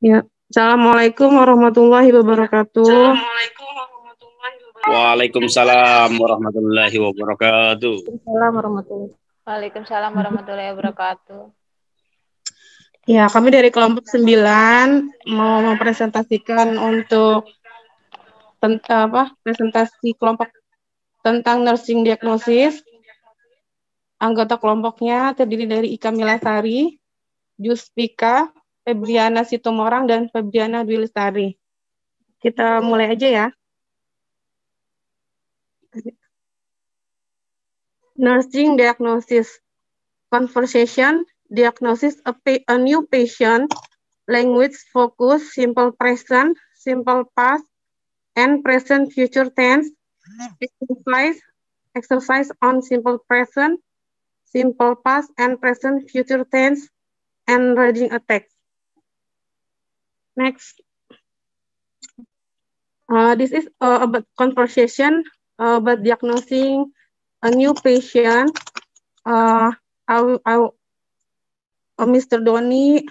Ya, Assalamualaikum warahmatullahi wabarakatuh. Waalaikumsalam warahmatullahi wabarakatuh. Waalaikumsalam warahmatullahi wabarakatuh. Ya, kami dari kelompok 9 mau mempresentasikan untuk presentasi kelompok tentang nursing diagnosis. Anggota kelompoknya terdiri dari Ika Milasari, Juspika, Febriana Situmorang, dan Febriana Dwi Lestari. Kita mulai aja ya. Nursing diagnosis. Conversation, diagnosis a new patient, language focus, simple present, simple past, and present future tense, exercise on simple present, simple past, and present future tense, and reading a text. Next. This is about conversation about diagnosing a new patient. Mr. Doni,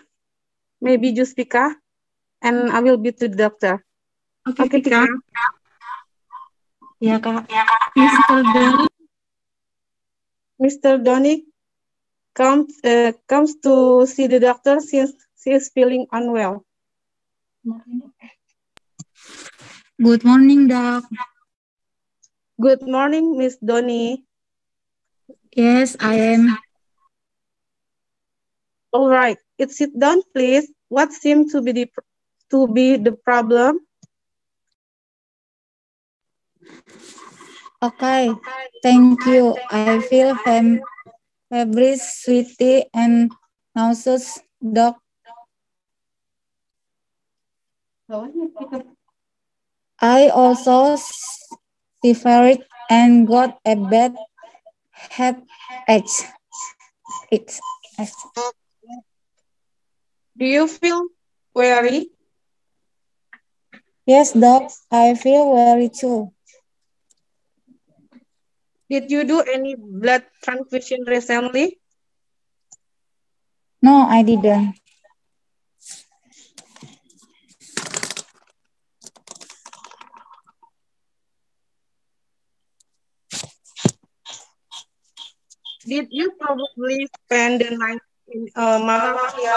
maybe Juspika, and I will be to the doctor. Okay, Tika. Ya, Kak. Mr. Doni comes to see the doctor since she is feeling unwell. Good morning, Doc. Good morning, Miss Doni. Yes, I am. All right, sit down, please. What seems to be the problem? Okay, thank you. I feel feverish, sweaty, and nauseous, Doc. I also feverish and got a bad headache. Do you feel weary? Yes, Doc, I feel weary too. Did you do any blood transfusion recently? No, I didn't. Did you probably spend the night in malaria?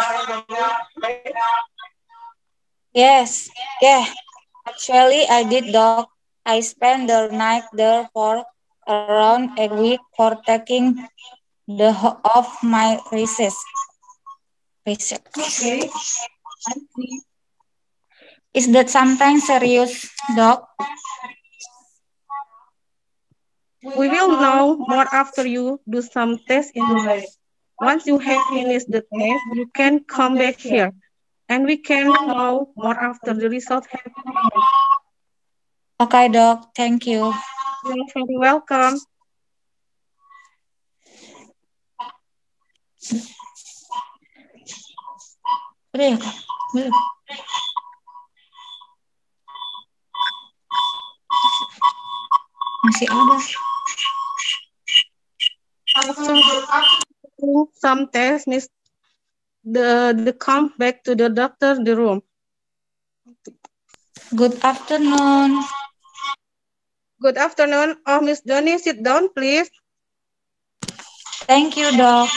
Yes, actually I did, Doc. I spent the night there for around a week for taking of my recess. Okay, I see. Is that something serious, Doc? We will know more after you do some tests in the lab. Once you have finished the test, you can come back here, and we can know more after the results have come in. Okay, Doc. Thank you. You're very welcome. Udah ya, Kak? Belum. Masih ada. Some tests, Miss. The come back to the doctor the room. Good afternoon. Good afternoon. Oh, Miss Doni, sit down, please. Thank you, Doc.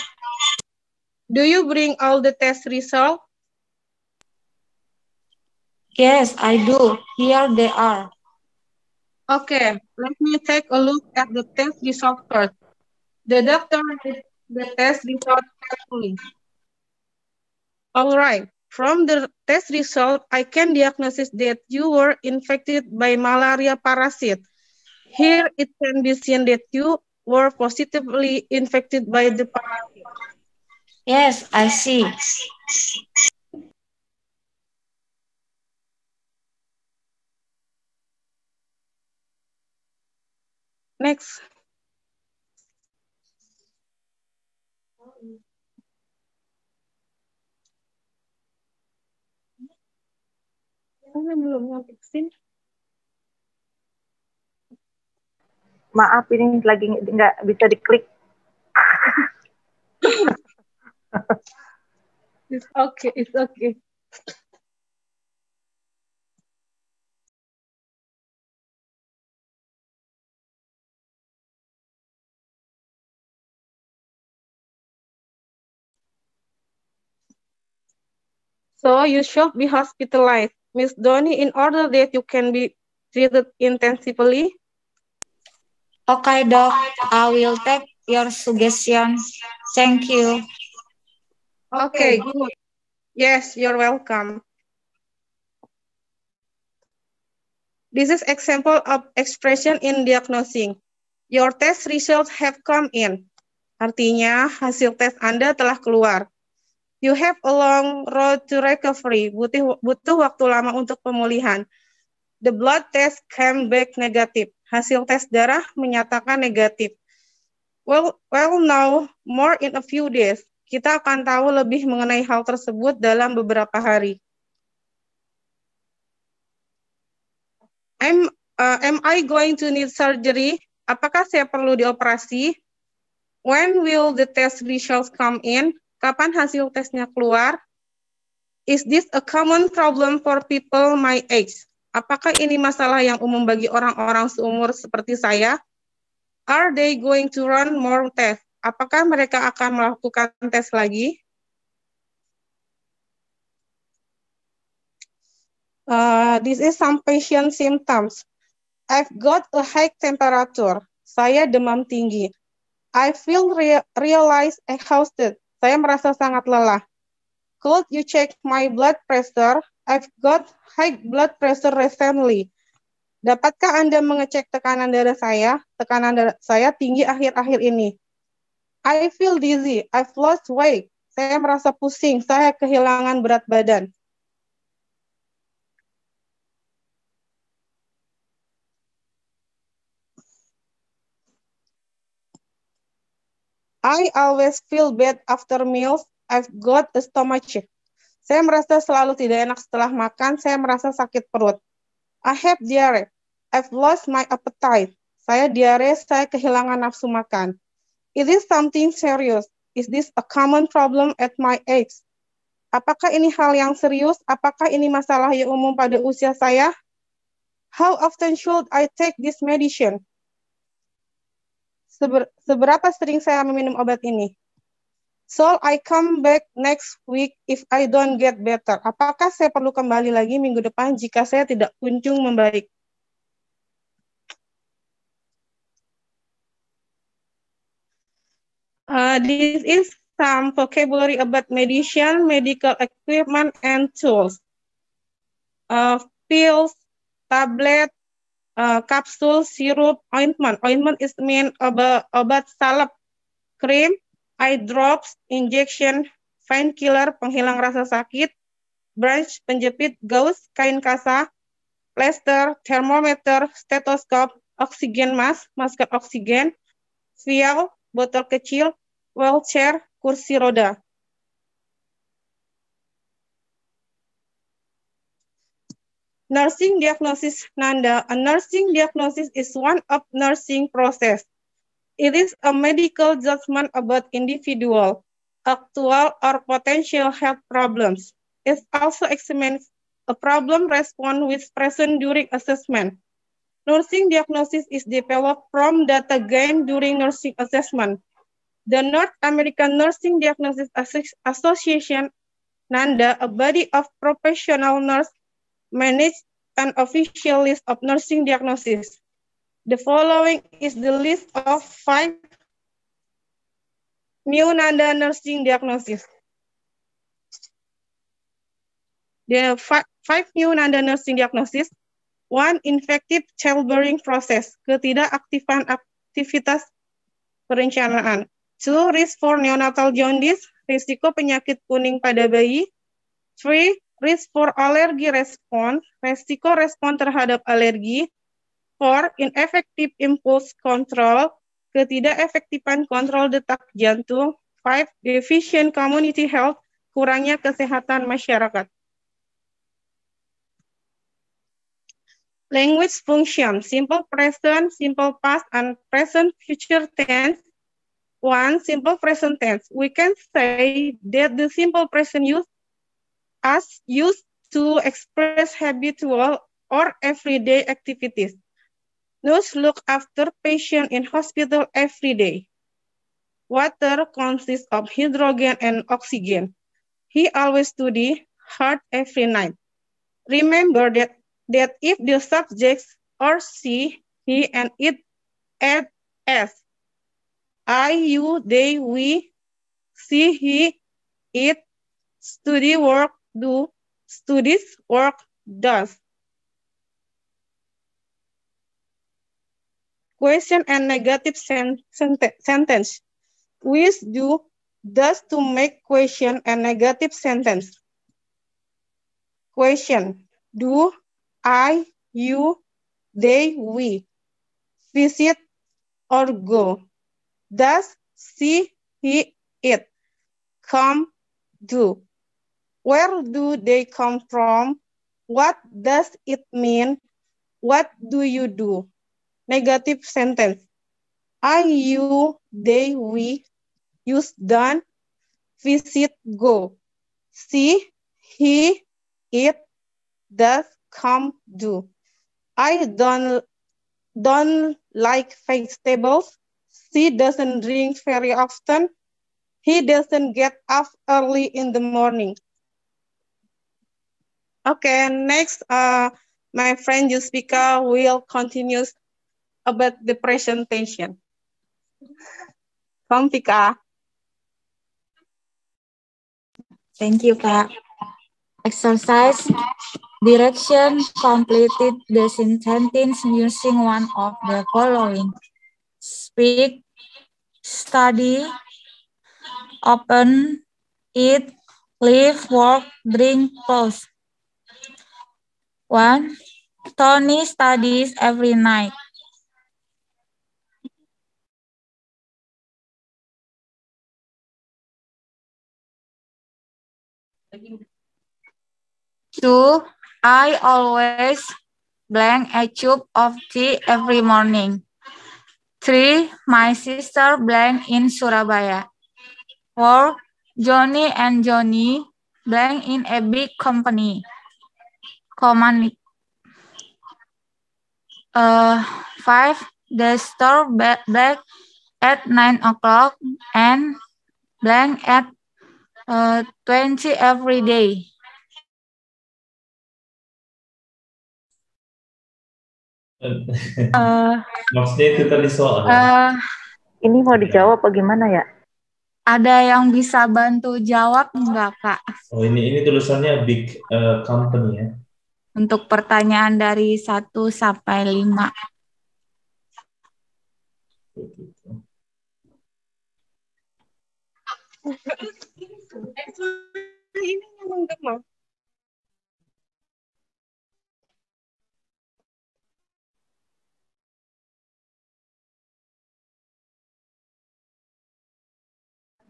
Do you bring all the test results? Yes, I do. Here they are. Okay, let me take a look at the test results first. The doctor did the test results carefully. All right, from the test result, I can diagnose that you were infected by malaria parasite. Here it can be seen that you were positively infected by the parasite. Yes, I see. Next. Belum nyampe sini. Maaf, ini lagi nggak bisa diklik. It's okay. So you should be hospitalized, Miss Donnie, in order that you can be treated intensively. Okay, Doc. I will take your suggestion. Thank you. Okay, good. Yes, you're welcome. This is example of expression in diagnosing. Your test results have come in. Artinya, hasil tes Anda telah keluar. You have a long road to recovery. Butuh waktu lama untuk pemulihan. The blood test came back negative. Hasil tes darah menyatakan negatif. Well now, more in a few days. Kita akan tahu lebih mengenai hal tersebut dalam beberapa hari. Am I going to need surgery? Apakah saya perlu dioperasi? When will the test results come in? Kapan hasil tesnya keluar? Is this a common problem for people my age? Apakah ini masalah yang umum bagi orang-orang seumur seperti saya? Are they going to run more tests? Apakah mereka akan melakukan tes lagi? This is some patient symptoms. I've got a high temperature. Saya demam tinggi. I feel exhausted. Saya merasa sangat lelah. Could you check my blood pressure? I've got high blood pressure recently. Dapatkah Anda mengecek tekanan darah saya? Tekanan darah saya tinggi akhir-akhir ini. I feel dizzy. I've lost weight. Saya merasa pusing. Saya kehilangan berat badan. I always feel bad after meals. I've got a stomachache. Saya merasa selalu tidak enak setelah makan. Saya merasa sakit perut. I have diarrhea. I've lost my appetite. Saya diare. Saya kehilangan nafsu makan. Is this something serious? Is this a common problem at my age? Apakah ini hal yang serius? Apakah ini masalah yang umum pada usia saya? How often should I take this medicine? Seberapa sering saya meminum obat ini? Shall I come back next week if I don't get better? Apakah saya perlu kembali lagi minggu depan jika saya tidak kunjung membaik? This is some vocabulary about medicine, medical equipment, and tools. Pills, tablet, kapsul, sirup, ointment. Ointment is mean obat salep, cream, eye drops, injection, painkiller, penghilang rasa sakit, branch, penjepit, gauze, kain kasa, plaster, thermometer, stethoscope, oksigen mask, masker oksigen, vial, botol kecil, wheelchair, kursi roda. Nursing diagnosis, Nanda. A nursing diagnosis is one of nursing process. It is a medical judgment about individual, actual or potential health problems. It also examines a problem response with present during assessment. Nursing diagnosis is developed from data gained during nursing assessment. The North American Nursing Diagnosis Association, Nanda, a body of professional nurse, manage an official list of nursing diagnoses. The following is the list of 5 new Nanda nursing diagnoses. The 5 new Nanda nursing diagnoses. 1. Infective childbearing process, ketidakaktifan aktivitas perencanaan. 2. Risk for neonatal jaundice, risiko penyakit kuning pada bayi. 3. Risk for allergy response, resiko respon terhadap alergi. 4. Ineffective impulse control, ketidakefektifan kontrol detak jantung. 5. Deficient community health, kurangnya kesehatan masyarakat. Language function, simple present, simple past, and present future tense. 1. Simple present tense. We can say that the simple present used to express habitual or everyday activities. Nurse look after patient in hospital every day. Water consists of hydrogen and oxygen. He always study hard every night. Remember that if the subjects are she, he, and it add s. I, you, they, we, she, he, it, study, work, do, studies, work, does. Question and negative sentence. We use do, does to make question and negative sentence. Question. Do, I, you, they, we visit or go? Does, she, he, it come, do? Where do they come from? What does it mean? What do you do? Negative sentence. I, you, they, we use done, visit, go. See, he, it, does, come, do. I don't like vegetables. She doesn't drink very often. He doesn't get up early in the morning. Okay, next, my friend Yuspika will continue about the presentation. Come, Pika. Thank you, Kak. Exercise direction, completed the sentence using one of the following. Speak, study, open, eat, live, work, drink, pause. 1. Tony studies every night. 2. I always blank a cup of tea every morning. 3. My sister blank in Surabaya. 4. Johnny and Johnny blank in a big company. 5. The store back at 9 o'clock and blank at 20 every day. Maksudnya itu tadi soal. Ini mau dijawab apa gimana ya? Ada yang bisa bantu jawab enggak, Kak? Oh, ini tulisannya big company ya. Untuk pertanyaan dari 1 sampai 5. Ini memang gemar.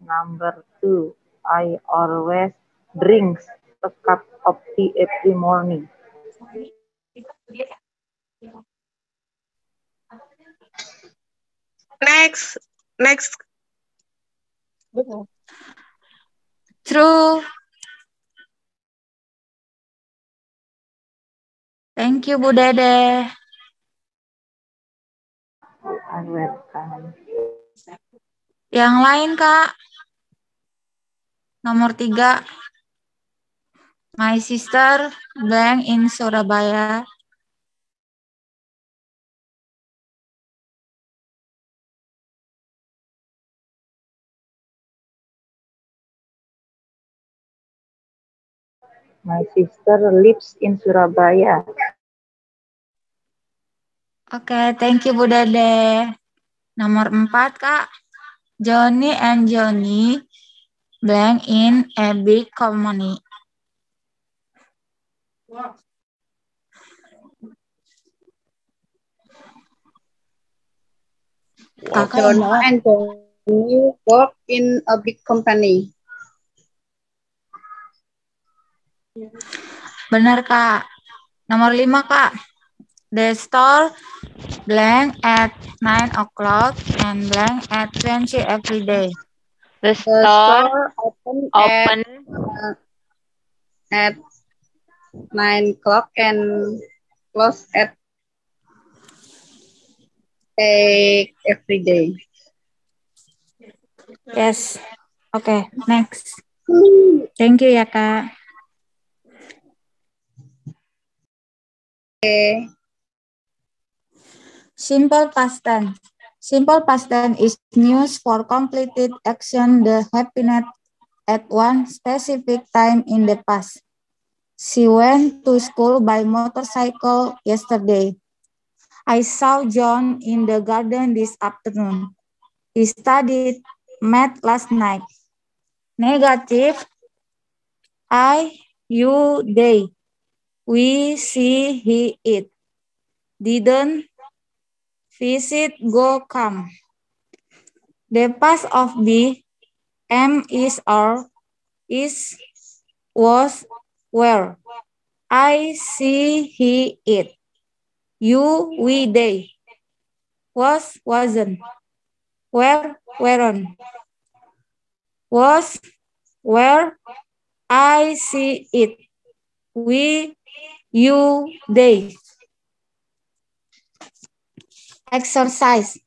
Number 2, I always drink a cup of tea every morning. Next. True. Thank you, Bu Dede. I welcome. Yang lain, Kak. Nomor 3. My sister blank in Surabaya. My sister lives in Surabaya. Oke, thank you, Bu Dede. Nomor 4, Kak. Johnny and Johnny blank in a big company. Johnny and Johnny work in a big company. Benar, Kak. Nomor 5, Kak. The store blank at 9 o'clock and blank at 20 every day. The store open at 9 o'clock and close at 8 every day. Yes. Oke, next. Thank you ya, Kak. Simple past tense. Simple past tense is used for completed action that happened at one specific time in the past. She went to school by motorcycle yesterday. I saw John in the garden this afternoon. He studied math last night. Negative. I, you, they. We, see, he, it. Didn't. Visit, go, come. The past of be, am, is, are, is, was, were. I, see, he, it. You, we, they. Was, wasn't. Were, weren't. Was, were. I, see, it. We, you, they. Exercise.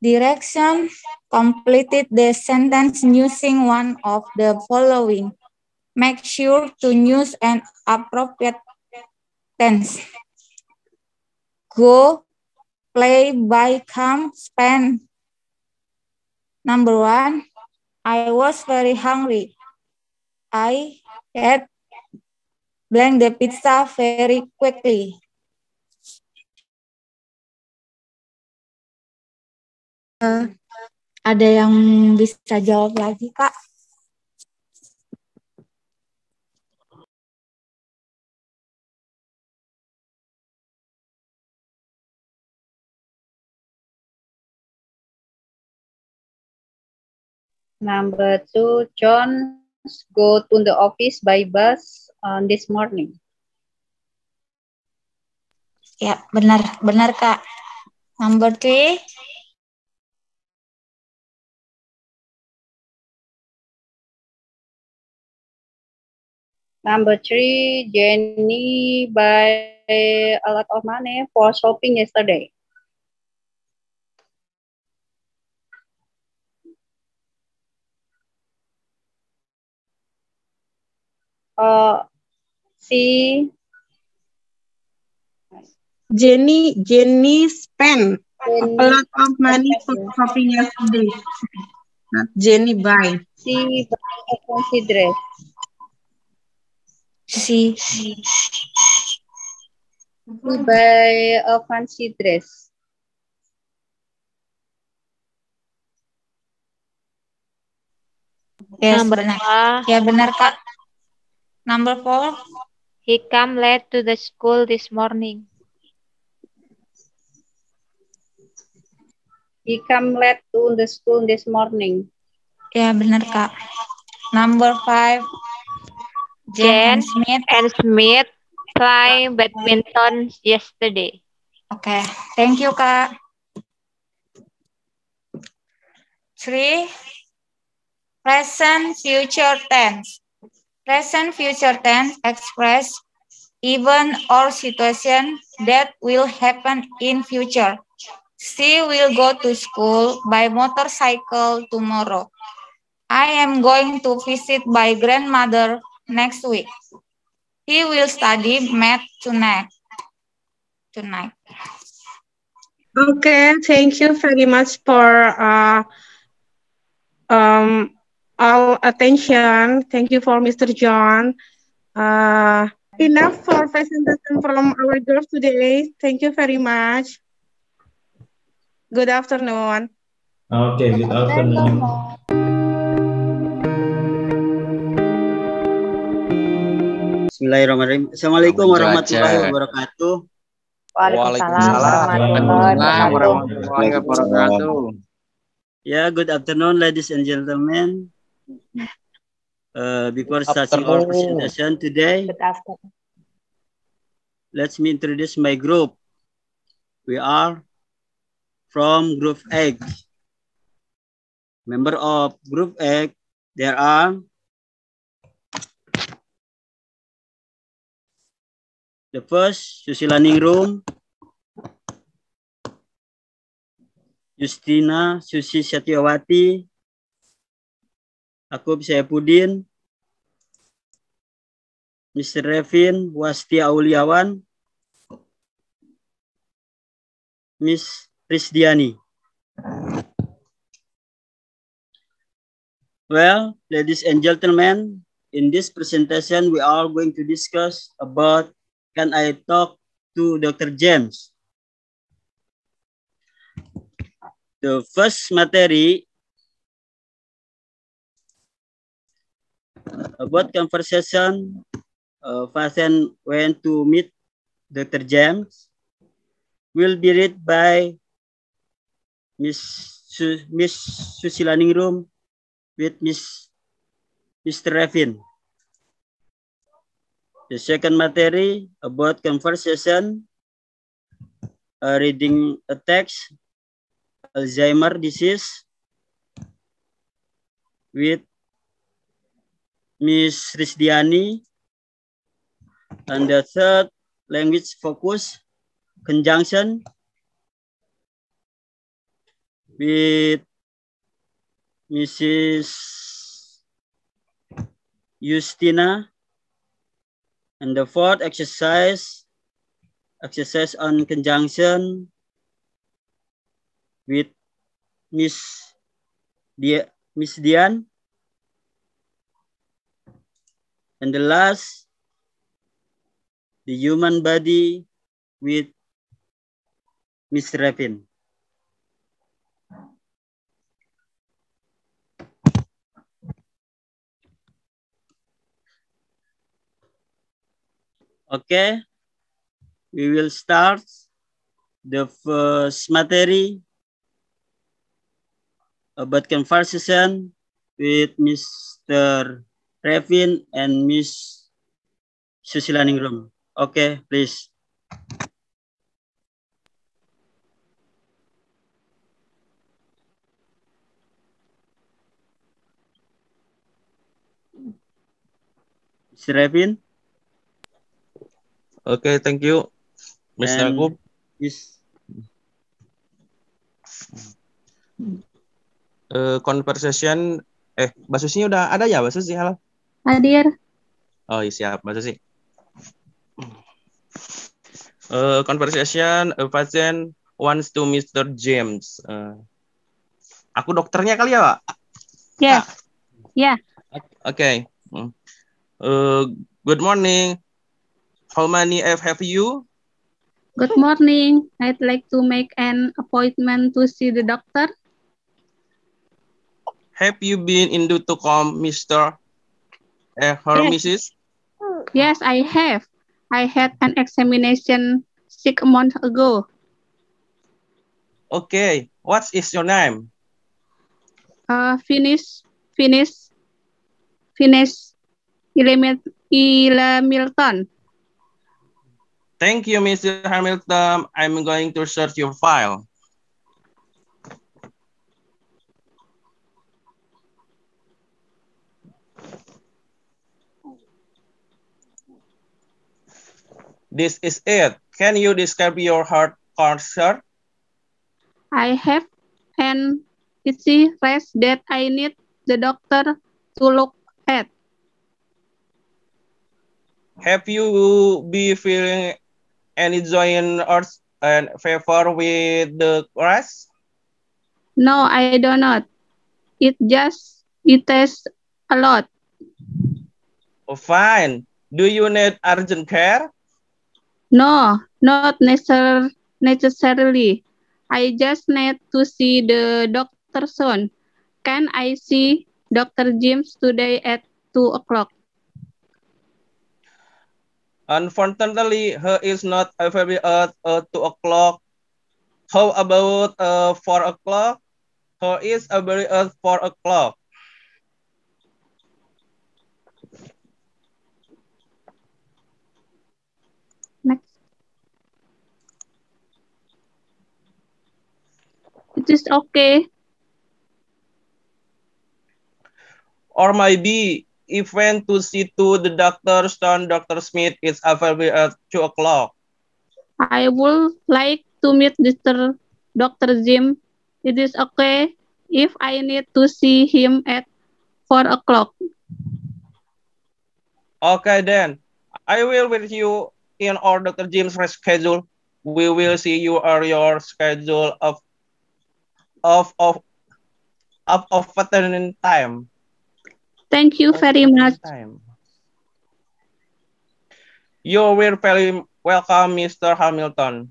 Direction. Completed the sentence using one of the following. Make sure to use an appropriate tense. Go, play, buy, come, spend. Number 1. I was very hungry. I ate blank the pizza very quickly. Ada yang bisa jawab lagi, Kak? Number 2, John go to the office by bus this morning. Ya, benar Kak. Number 3. Number 3, Jenny buy a lot of money for shopping yesterday. Jenny spent a lot of money for shopping yesterday. Not Jenny buy. She buy a fancy dress. She buy a fancy dress. Yes, benar. Ya benar Kak. Number 4. He come late to the school this morning. He come late to the school this morning. Ya benar Kak. Number 5. Jen and Smith play badminton yesterday. Oke, thank you Kak. 3. Present future tense. Present future tense express event or situation that will happen in future. She will go to school by motorcycle tomorrow. I am going to visit my grandmother next week. He will study math tonight. Okay, thank you very much for all attention. Thank you for Mr. John. Enough for presentation from our girls today. Thank you very much. Good afternoon. Okay, good afternoon. Bismillahirrahmanirrahim. Assalamualaikum warahmatullahi wabarakatuh. Waalaikumsalam warahmatullahi wabarakatuh. Yeah, good afternoon, ladies and gentlemen. Before starting our presentation today, let me introduce my group. We are from Group A. Member of Group A, there are the first, Susila Ningrum, Justina Susi Satyawati, Akub Saifuddin, Mr. Revin Wastia Auliawan, Miss Risdiani. Well, ladies and gentlemen, in this presentation, we are going to discuss about can I talk to Dr. James? The first material about conversation, patient went to meet Dr. James will be read by Miss Susila Ningrum with Mr. Revin. The second material about conversation, reading a text, Alzheimer disease with Miss Risdiani. And the third, language focus, conjunction with Mrs. Justina. And the fourth exercise on conjunction with Miss Dian. And the last, the human body with Mr. Revin. Okay, we will start the first material about conversation with Mr. Revin and Miss Susila Ningrum. Okay, please. Mr. Revin. Okay, thank you, Mr. Akub. Yes. Conversation, Mbak Susi udah ada ya, Mbak Susi? Halo. Hadir. Oh, iya, siap, Mbak Susi. Conversation, a patient wants to Mr. James. Aku dokternya kali ya, Pak? Yes. Yeah. Okay. Good morning. How many have you? Good morning. I'd like to make an appointment to see the doctor. Have you been in to come, Mr. Her Yes. Mrs.? Yes, I have. I had an examination 6 months ago. Okay. What is your name? Finish Milton. Thank you, Mr. Hamilton. I'm going to search your file. This is it. Can you describe your heart cancer? I have an itchy rash that I need the doctor to look at. Have you been feeling any joint or fever with the rash? No, I do not. It tastes a lot. Oh, fine. Do you need urgent care? No, not necessarily. I just need to see the doctor soon. Can I see Dr. James today at 2 o'clock? Unfortunately, he is not available at 2 o'clock. How about 4 o'clock? He is available at 4 o'clock. Next. It is okay. Or maybe if went to see to the doctor, Dr. Smith is available at 2 o'clock. I would like to meet Dr. Jim. It is okay if I need to see him at 4 o'clock. Okay then. I will with you in our Dr. James' schedule. We will see you or your schedule of paternity time. Thank you very much. Time. You will very welcome, Mr. Hamilton.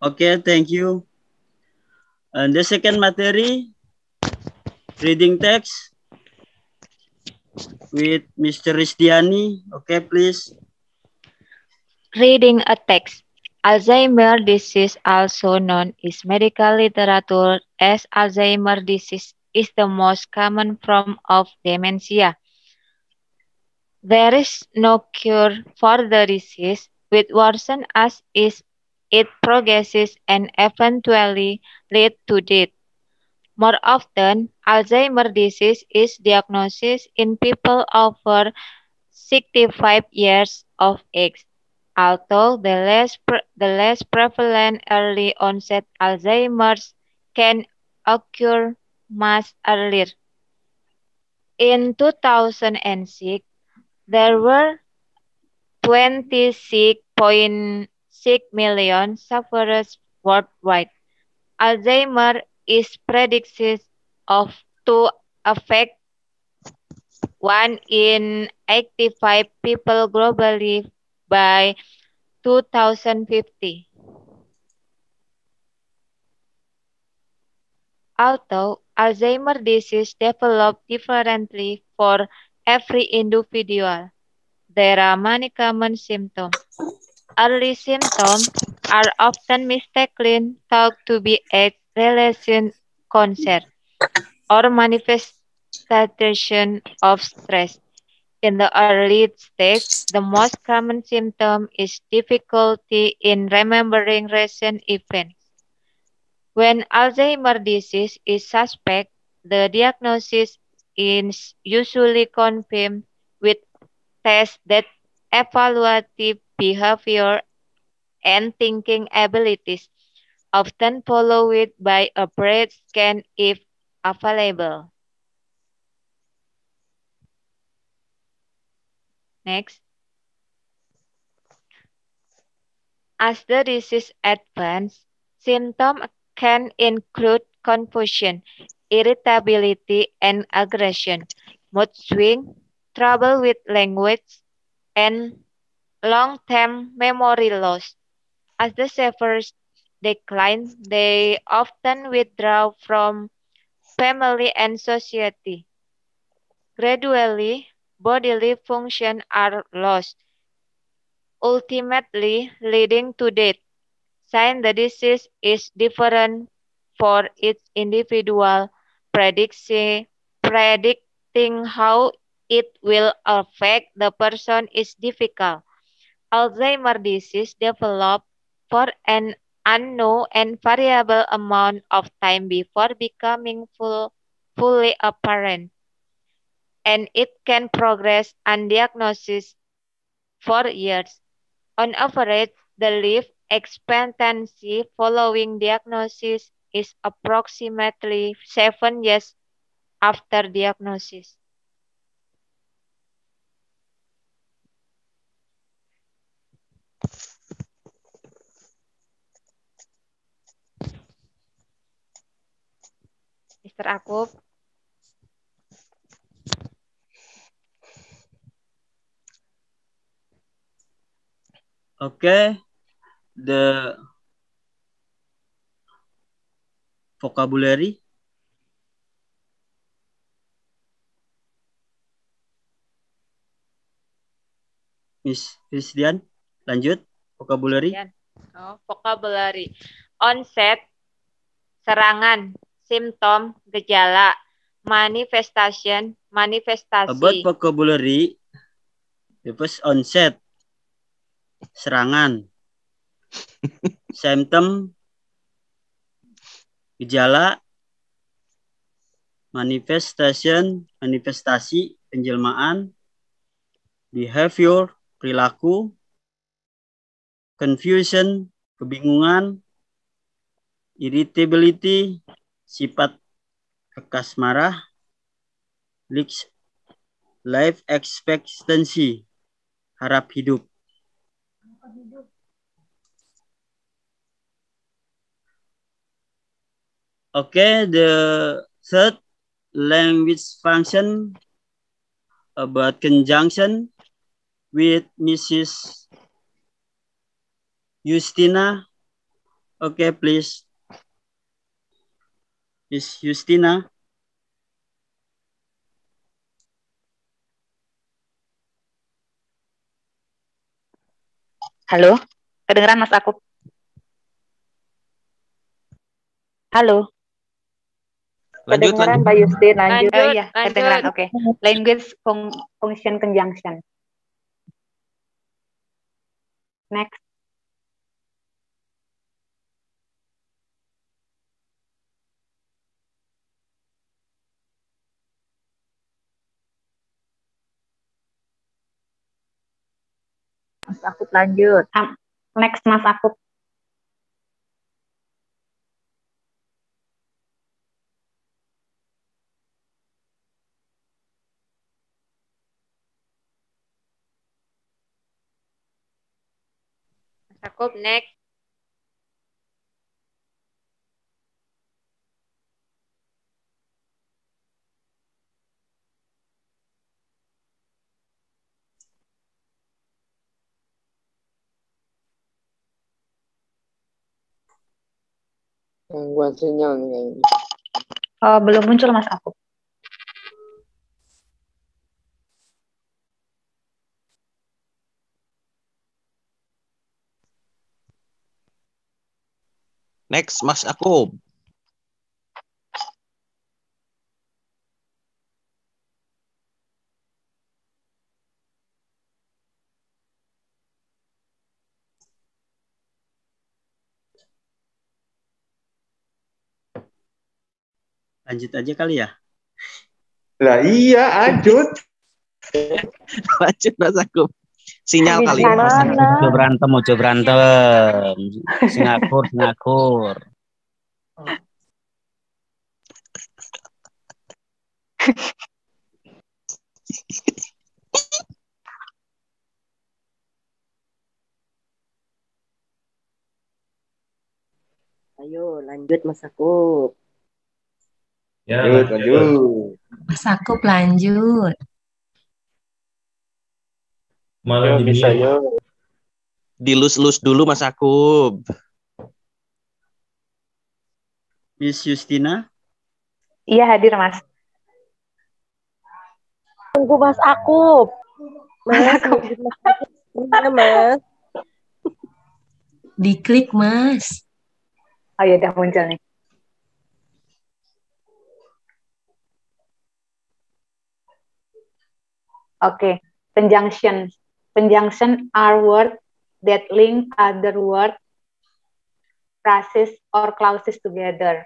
Okay, thank you. And the second material, reading text with Mr. Rizdiani. Okay, please. Reading a text. Alzheimer's disease, also known in medical literature as Alzheimer's disease, is the most common form of dementia. There is no cure for the disease, which worsens as it progresses and eventually leads to death. More often, Alzheimer's disease is diagnosed in people over 65 years of age, although the less prevalent early onset Alzheimer's can occur much earlier. In 2006, there were 26.6 million sufferers worldwide. Alzheimer's is predicted to affect 1 in 85 people globally by 2050. Although Alzheimer's disease develops differently for every individual, there are many common symptoms. Early symptoms are often mistakenly thought to be age-related concern or manifestation of stress. In the early stage, the most common symptom is difficulty in remembering recent events. When Alzheimer's disease is suspected, the diagnosis is usually confirmed with tests that evaluate behavior and thinking abilities, often followed by a brain scan if available. Next. As the disease advances, symptoms can include confusion, irritability and aggression, mood swing, trouble with language, and long-term memory loss. As the sufferers decline, they often withdraw from family and society. Gradually, bodily functions are lost, ultimately leading to death. Since the disease is different for each individual, predicting how it will affect the person is difficult. Alzheimer's disease develops for an unknown and variable amount of time before becoming fully apparent, and it can progress undiagnosed for years. On average, the life expectancy following diagnosis is approximately 7 years after diagnosis. Mr. Akub. Okay, the vocabulary. Miss Christian, lanjut. Vocabulary. Vocabulary. Onset, serangan, symptom, gejala, manifestation, manifestasi. About vocabulary, the first onset, serangan, symptom, gejala, manifestation, manifestasi, penjelmaan, behavior, perilaku, confusion, kebingungan, irritability, sifat Kasmarah, life expectancy, harap hidup. Okay, the third language function about conjunction with Mrs. Justina. Okay, please. Miss Justina. Halo, kedengeran Mas Akub? Halo. Lanjut, Kedengeran lanjut. Mbak Yustin, lanjut. Oh iya, kedengeran. Oke. Language function conjunction. Next. Mas Akub lanjut. Next Mas Akub. Mas Akub next. Gangguan sinyal nih kayaknya. Belum muncul Mas Akub. Next, Mas Akub. Lanjut aja kali ya. Lah iya, lanjut. Lanjut Mas Akub. Sinyal kali. Ojo berantem. Singakur. Ayo lanjut Mas Akub. Ya, lanjut. Mas Akub lanjut. Malah Bisa dimilih. yo. Dilus-lus dulu Mas Akub. Miss Justina. Iya hadir Mas. Tunggu Mas Akub. Mas Akub. Mana Mas? Diklik Mas. Oh iya udah muncul nih. Oke, conjunction. Conjunction are words that link other words, phrases, or clauses together.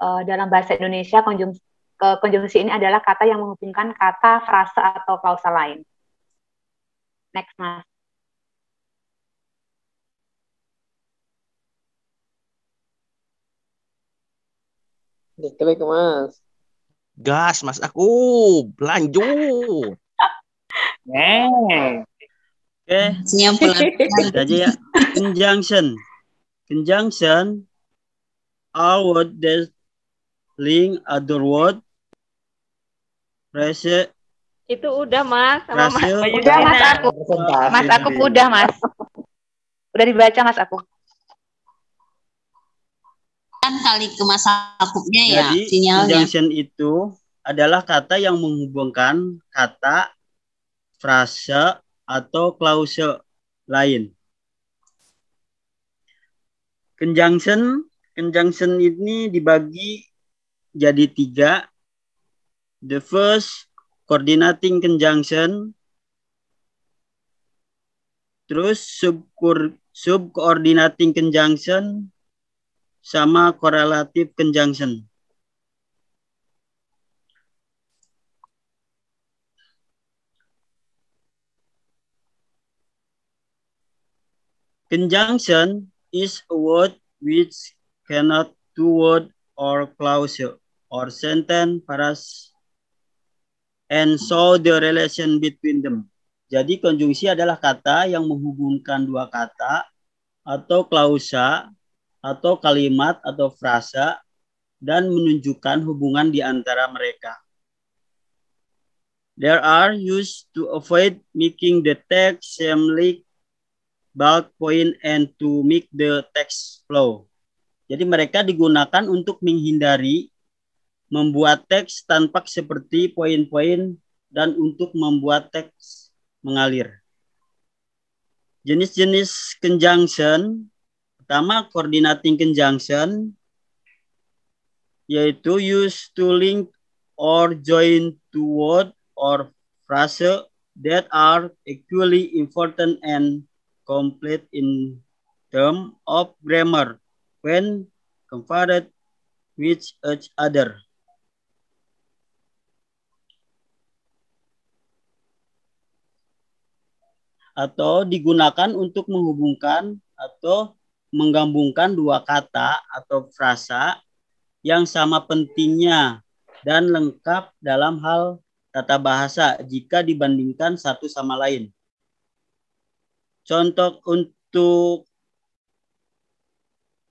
Dalam bahasa Indonesia, konjungsi ini adalah kata yang menghubungkan kata, frase, atau klausa lain. Next, Mas. Diklik Mas. Gas Mas Akub. Lanjut. Oke. Sinyal pelan. Aja ya. Conjunction are words that link other word, phrase. Itu udah Mas, sama Mas. Frase. Udah Mas Akub. Mas Akub udah Mas. Udah dibaca Mas Akub. Kan kali ke Mas Akubnya ya Jadi sinyalnya. conjunction itu adalah kata yang menghubungkan kata, frase, atau klause lain. Conjunction ini dibagi jadi 3. The first, coordinating conjunction. Terus subcoordinating conjunction sama correlative conjunction. Conjunction is a word which cannot two word or clause or sentence phrase and show the relation between them. Jadi konjungsi adalah kata yang menghubungkan dua kata atau klausa atau kalimat atau frasa dan menunjukkan hubungan di antara mereka. They are used to avoid making the text seem like bulk point and to make the text flow. Jadi mereka digunakan untuk menghindari membuat teks tampak seperti poin-poin dan untuk membuat teks mengalir. Jenis-jenis conjunction, pertama coordinating conjunction, yaitu used to link or join two word or phrase that are equally important and complete in terms of grammar when compared with each other. Atau digunakan untuk menghubungkan atau menggabungkan dua kata atau frasa yang sama pentingnya dan lengkap dalam hal tata bahasa jika dibandingkan satu sama lain. Contoh untuk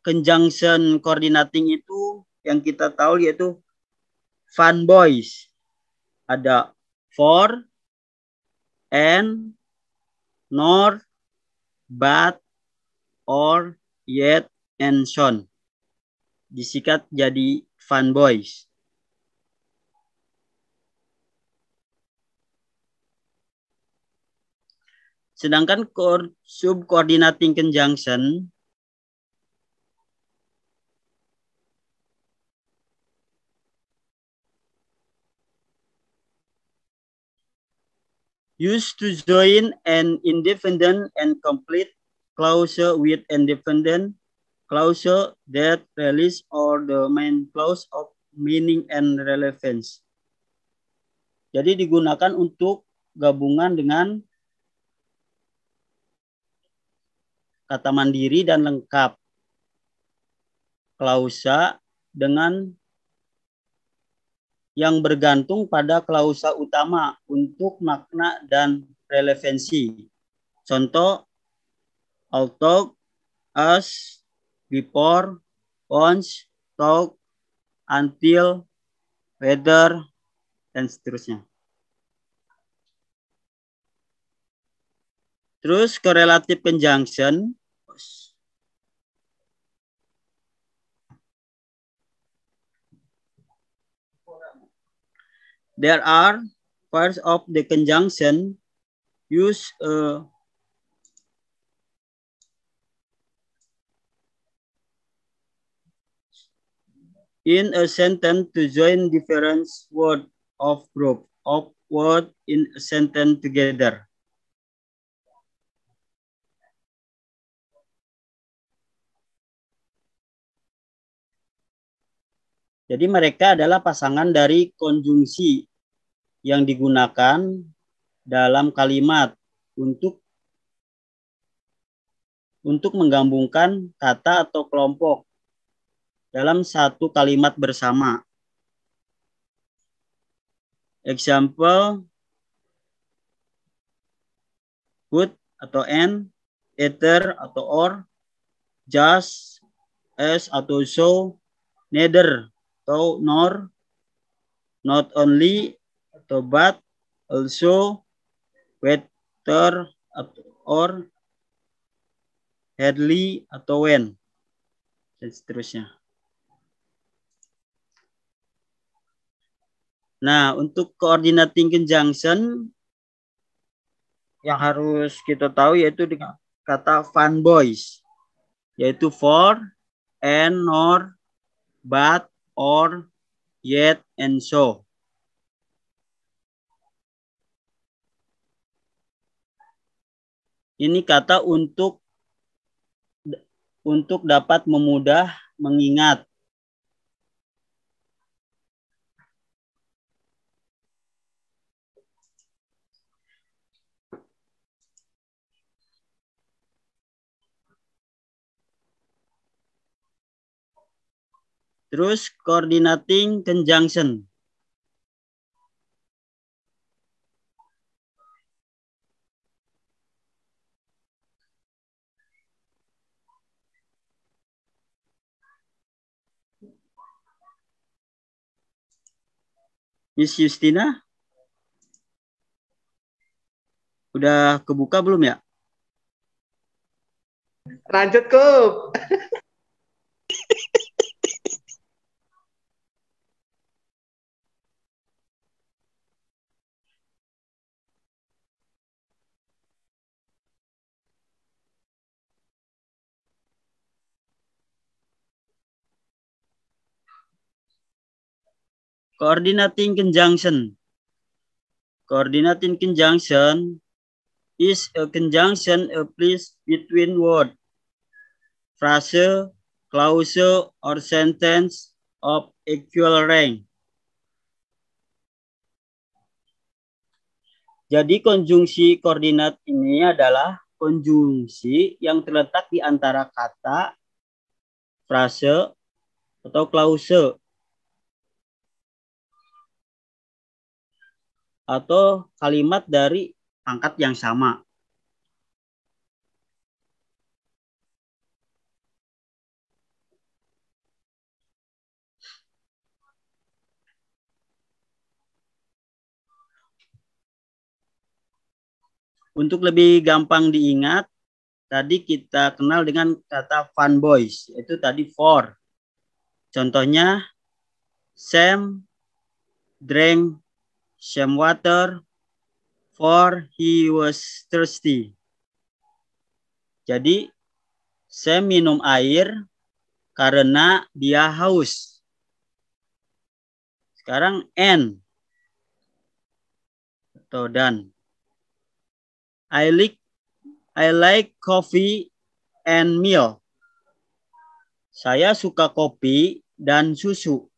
conjunction coordinating itu yang kita tahu yaitu fun boys. Ada for, and, nor, but, or, yet, and so. Disikat jadi fun boys. Sedangkan subcoordinating conjunction used to join an independent and complete clause with independent clause that release or the main clause of meaning and relevance. Jadi digunakan untuk gabungan dengan kata mandiri dan lengkap. Klausa dengan yang bergantung pada klausa utama untuk makna dan relevansi. Contoh, although, as, before, once, talk, until, whether, dan seterusnya. Terus correlative conjunction. There are parts of the conjunction use in a sentence to join different words of group of words in a sentence together. Jadi mereka adalah pasangan dari konjungsi yang digunakan dalam kalimat untuk menggabungkan kata atau kelompok dalam satu kalimat bersama. Example, would atau and, either atau or, just, as atau so, neither atau nor, not only atau but, also, whether atau or, hardly atau when, dan seterusnya. Nah, untuk coordinating conjunction yang harus kita tahu yaitu dengan kata fun boys, yaitu for, and, nor, but, or, yet, and so. Ini kata untuk dapat memudah mengingat. Terus coordinating conjunction. Miss Justina? Udah kebuka belum ya? Lanjut, Kup. Coordinating conjunction. Coordinating conjunction is a conjunction placed between word, phrase, clause, or sentence of equal rank. Jadi konjungsi koordinat ini adalah konjungsi yang terletak di antara kata, frase, atau klause, atau kalimat dari pangkat yang sama. Untuk lebih gampang diingat, tadi kita kenal dengan kata fun boys, itu tadi for. Contohnya, Sam drank some water for he was thirsty. Jadi, Sam minum air karena dia haus. Sekarang and atau dan. I like coffee and milk. Saya suka kopi dan susu.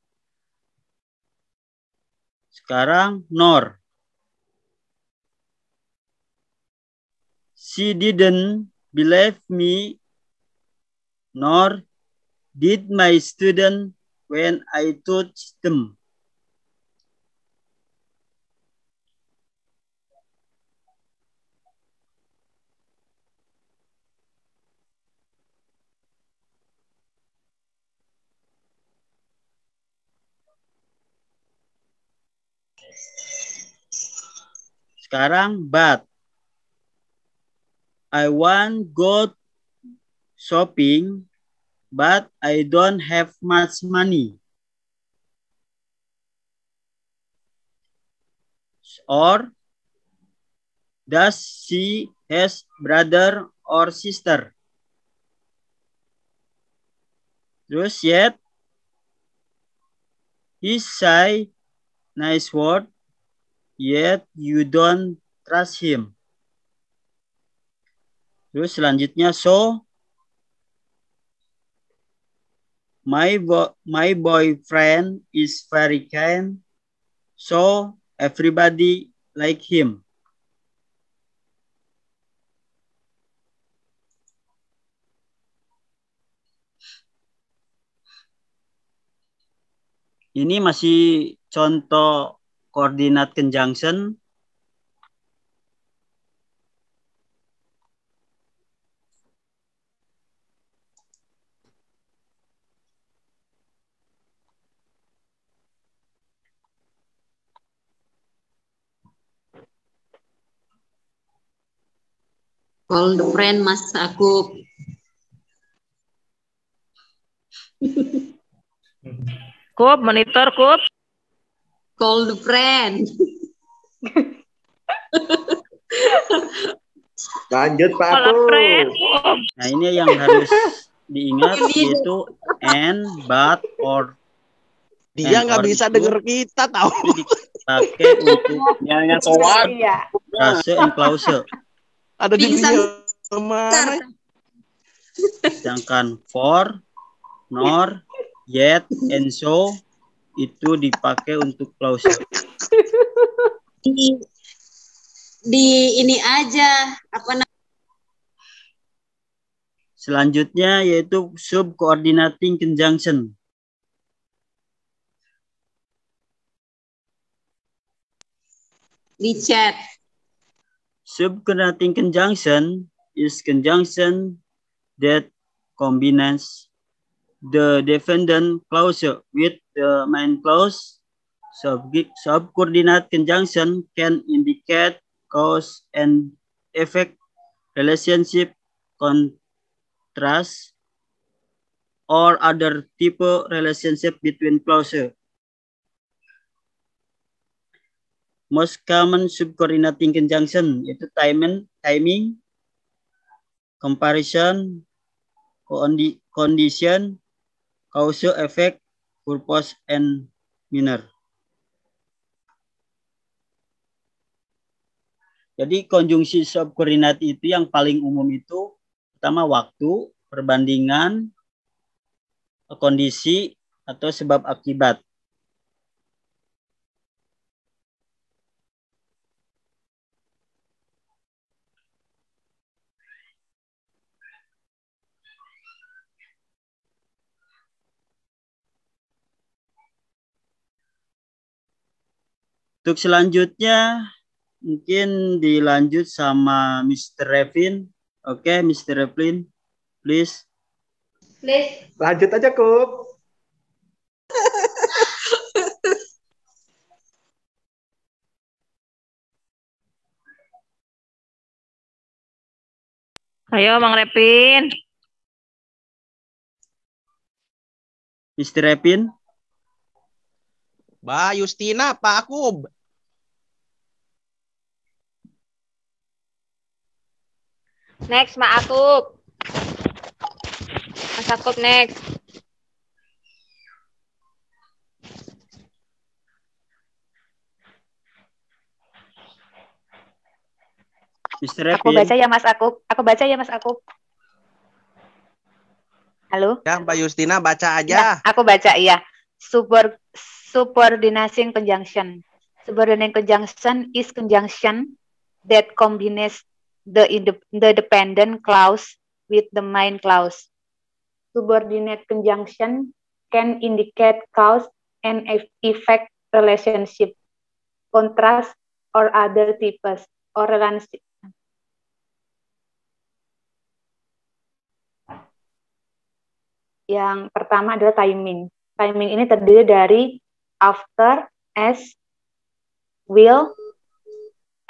Sekarang nor. She didn't believe me, nor did my student when I told them. Sekarang but. I want go shopping, but I don't have much money. Or does she has brother or sister? Terus yet he say nice word, yet you don't trust him. Terus selanjutnya so my boyfriend is very kind, so everybody like him. Ini masih contoh koordinat conjunction. Call the friend, Mas aku. Kup, monitor Kup. Call the friend. Lanjut Pak Call a Kup. friend. Nah ini yang harus diingat yaitu and, but, or. Dia nggak bisa denger kita tahu. Dipakai untuk Nyanyi soal. frase and clause. Ada di mana? Sedangkan for, nor, yet, and so itu dipakai untuk clause. Di ini aja apa namanya? Selanjutnya yaitu subcoordinating conjunction. Di chat. Subordinating conjunction is conjunction that combines the dependent clause with the main clause. Subordinate conjunction can indicate cause and effect relationship, contrast, or other type relationship between clauses. Most common subordinating conjunction itu timing, comparison, condition, causal effect, purpose, and manner. Jadi konjungsi subordinat itu yang paling umum itu pertama waktu, perbandingan, kondisi, atau sebab akibat. Untuk selanjutnya mungkin dilanjut sama Mr. Revin. Oke, Mr. Revin, please. Lanjut aja, Kup. Ayo, Bang Repin. Mr. Revin. Mbak Justina, Pak Akub. Next, Mak Akub. Mas Akub next. Mr. Revin. Aku baca ya Mas Akub. Aku baca ya Mas Akub. Halo? Ya, Mbak Justina baca aja. Ya, aku baca ya. Subordinating conjunction. Subordinating conjunction is conjunction that combines the dependent clause with the main clause. Subordinate conjunction can indicate cause and effect relationship, contrast, or other types or relationship. Yang pertama adalah timing. Timing ini terdiri dari after, as, will,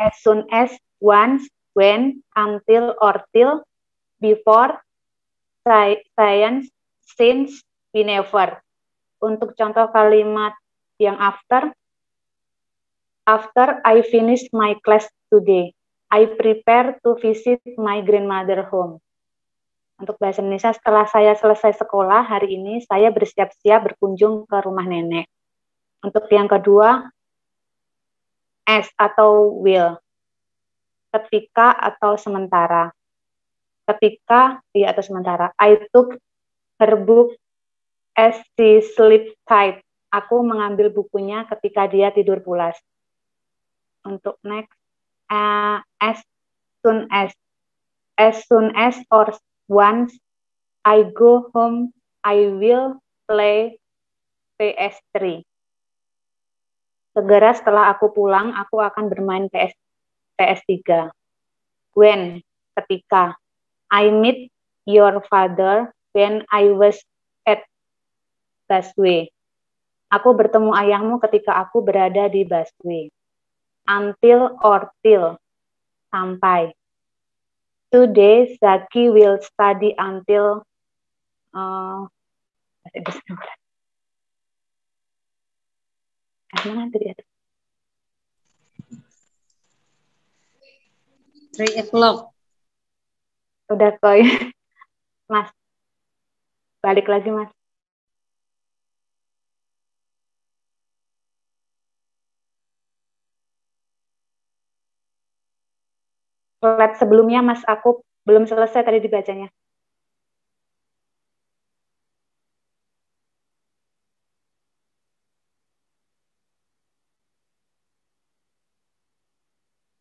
as soon as, once, when, until, or till, before, science, since, whenever. Untuk contoh kalimat yang after I finished my class today, I prepare to visit my grandmother home. Untuk bahasa Indonesia, setelah saya selesai sekolah hari ini, saya bersiap-siap berkunjung ke rumah nenek. Untuk yang kedua, as atau will, ketika atau sementara. Ketika, ya atau sementara. I took her book as she slept tight. Aku mengambil bukunya ketika dia tidur pulas. Untuk next, as soon as or once I go home, I will play PS3. Segera setelah aku pulang, aku akan bermain PS3. When, ketika. I meet your father when I was at busway. Aku bertemu ayahmu ketika aku berada di busway. Until or till, sampai. Today, Zaki will study until 3 o'clock. Udah koi. Mas, balik lagi Mas. Slide sebelumnya Mas, aku belum selesai tadi dibacanya.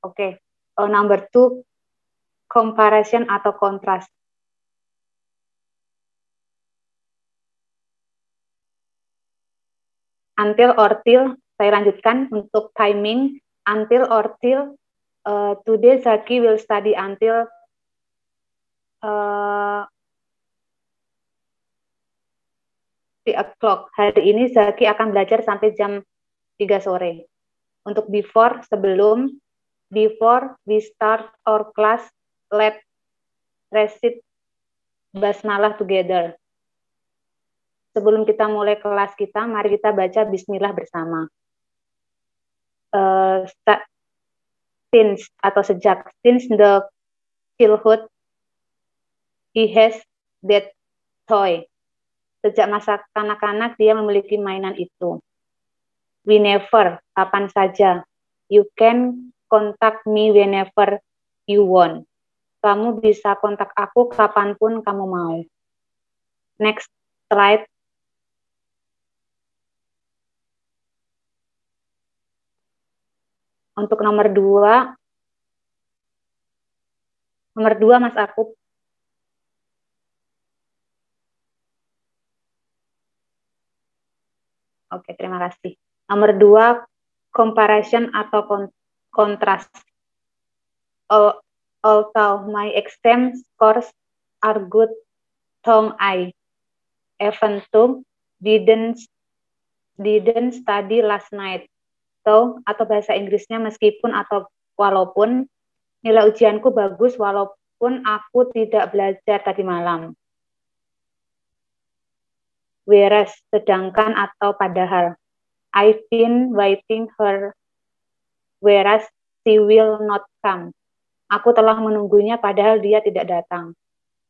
Oke, number 2, comparison atau kontras. Until or till, saya lanjutkan untuk timing. until or till. Today Zaki will study until 3 o'clock. Hari ini Zaki akan belajar sampai jam 3 sore. Untuk before, sebelum, before we start our class, let's recite basmalah together. Sebelum kita mulai kelas kita, mari kita baca bismillah bersama. Since atau sejak, since the childhood, he has that toy. Sejak masa kanak-kanak dia memiliki mainan itu. Whenever, kapan saja. You can contact me whenever you want. Kamu bisa kontak aku kapanpun kamu mau. Next slide. Untuk nomor 2 Mas Akub. Oke, terima kasih. Nomor 2, comparison atau kontras. Although my exam scores are good, though I even though didn't study last night. So, atau bahasa Inggrisnya meskipun atau walaupun nilai ujianku bagus walaupun aku tidak belajar tadi malam. Whereas, sedangkan atau padahal. I've been waiting her, whereas she will not come. Aku telah menunggunya padahal dia tidak datang.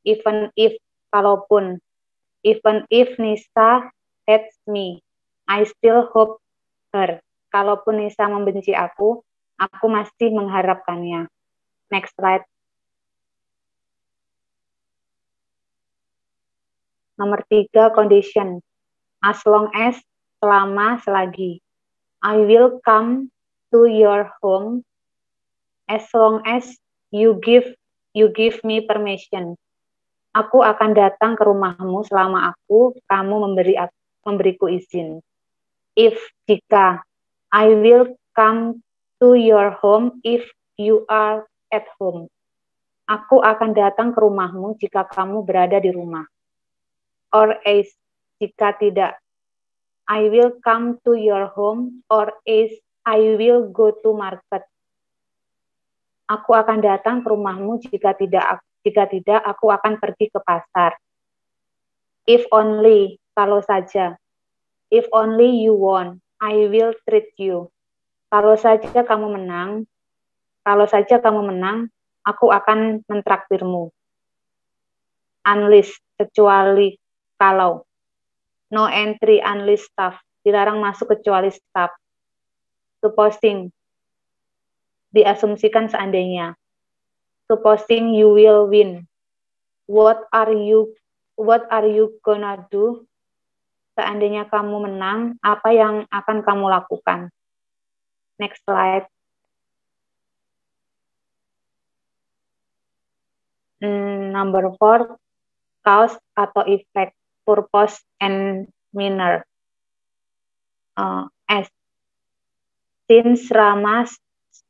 Even if, kalaupun. Even if Nisa hates me, I still hope her. Kalaupun Nisa membenci aku masih mengharapkannya. Next slide. Nomor 3, condition. As long as, selama, selagi. I will come to your home as long as you give me permission. Aku akan datang ke rumahmu selama kamu memberiku izin. If, jika. I will come to your home if you are at home. Aku akan datang ke rumahmu jika kamu berada di rumah. Or else, jika tidak. I will come to your home or else I will go to market. Aku akan datang ke rumahmu jika tidak aku akan pergi ke pasar. If only, kalau saja. If only you won, I will treat you. Kalau saja kamu menang, aku akan mentraktirmu. Unless, kecuali, kalau. No entry unless staff, dilarang masuk kecuali staff. Supposing, diasumsikan seandainya. Supposing you will win. What are you gonna do? Seandainya kamu menang, apa yang akan kamu lakukan? Next slide. Number 4, cause atau effect, purpose and manner. As since Rama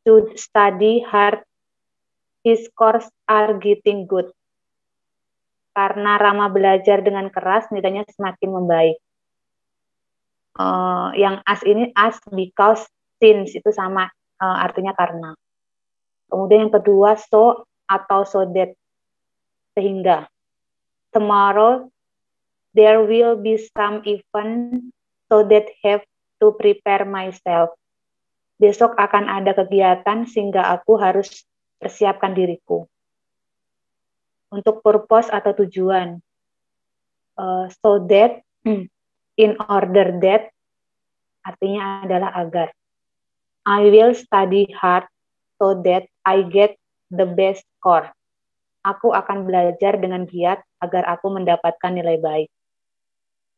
should study hard, his scores are getting good. Karena Rama belajar dengan keras, nilainya semakin membaik. Yang as ini as, because, since itu sama artinya karena. Kemudian yang kedua so atau so that, sehingga. Tomorrow there will be some event so that have to prepare myself. Besok akan ada kegiatan sehingga aku harus persiapkan diriku. Untuk purpose atau tujuan. So that, in order that, artinya adalah agar. I will study hard so that I get the best score. Aku akan belajar dengan giat agar aku mendapatkan nilai baik.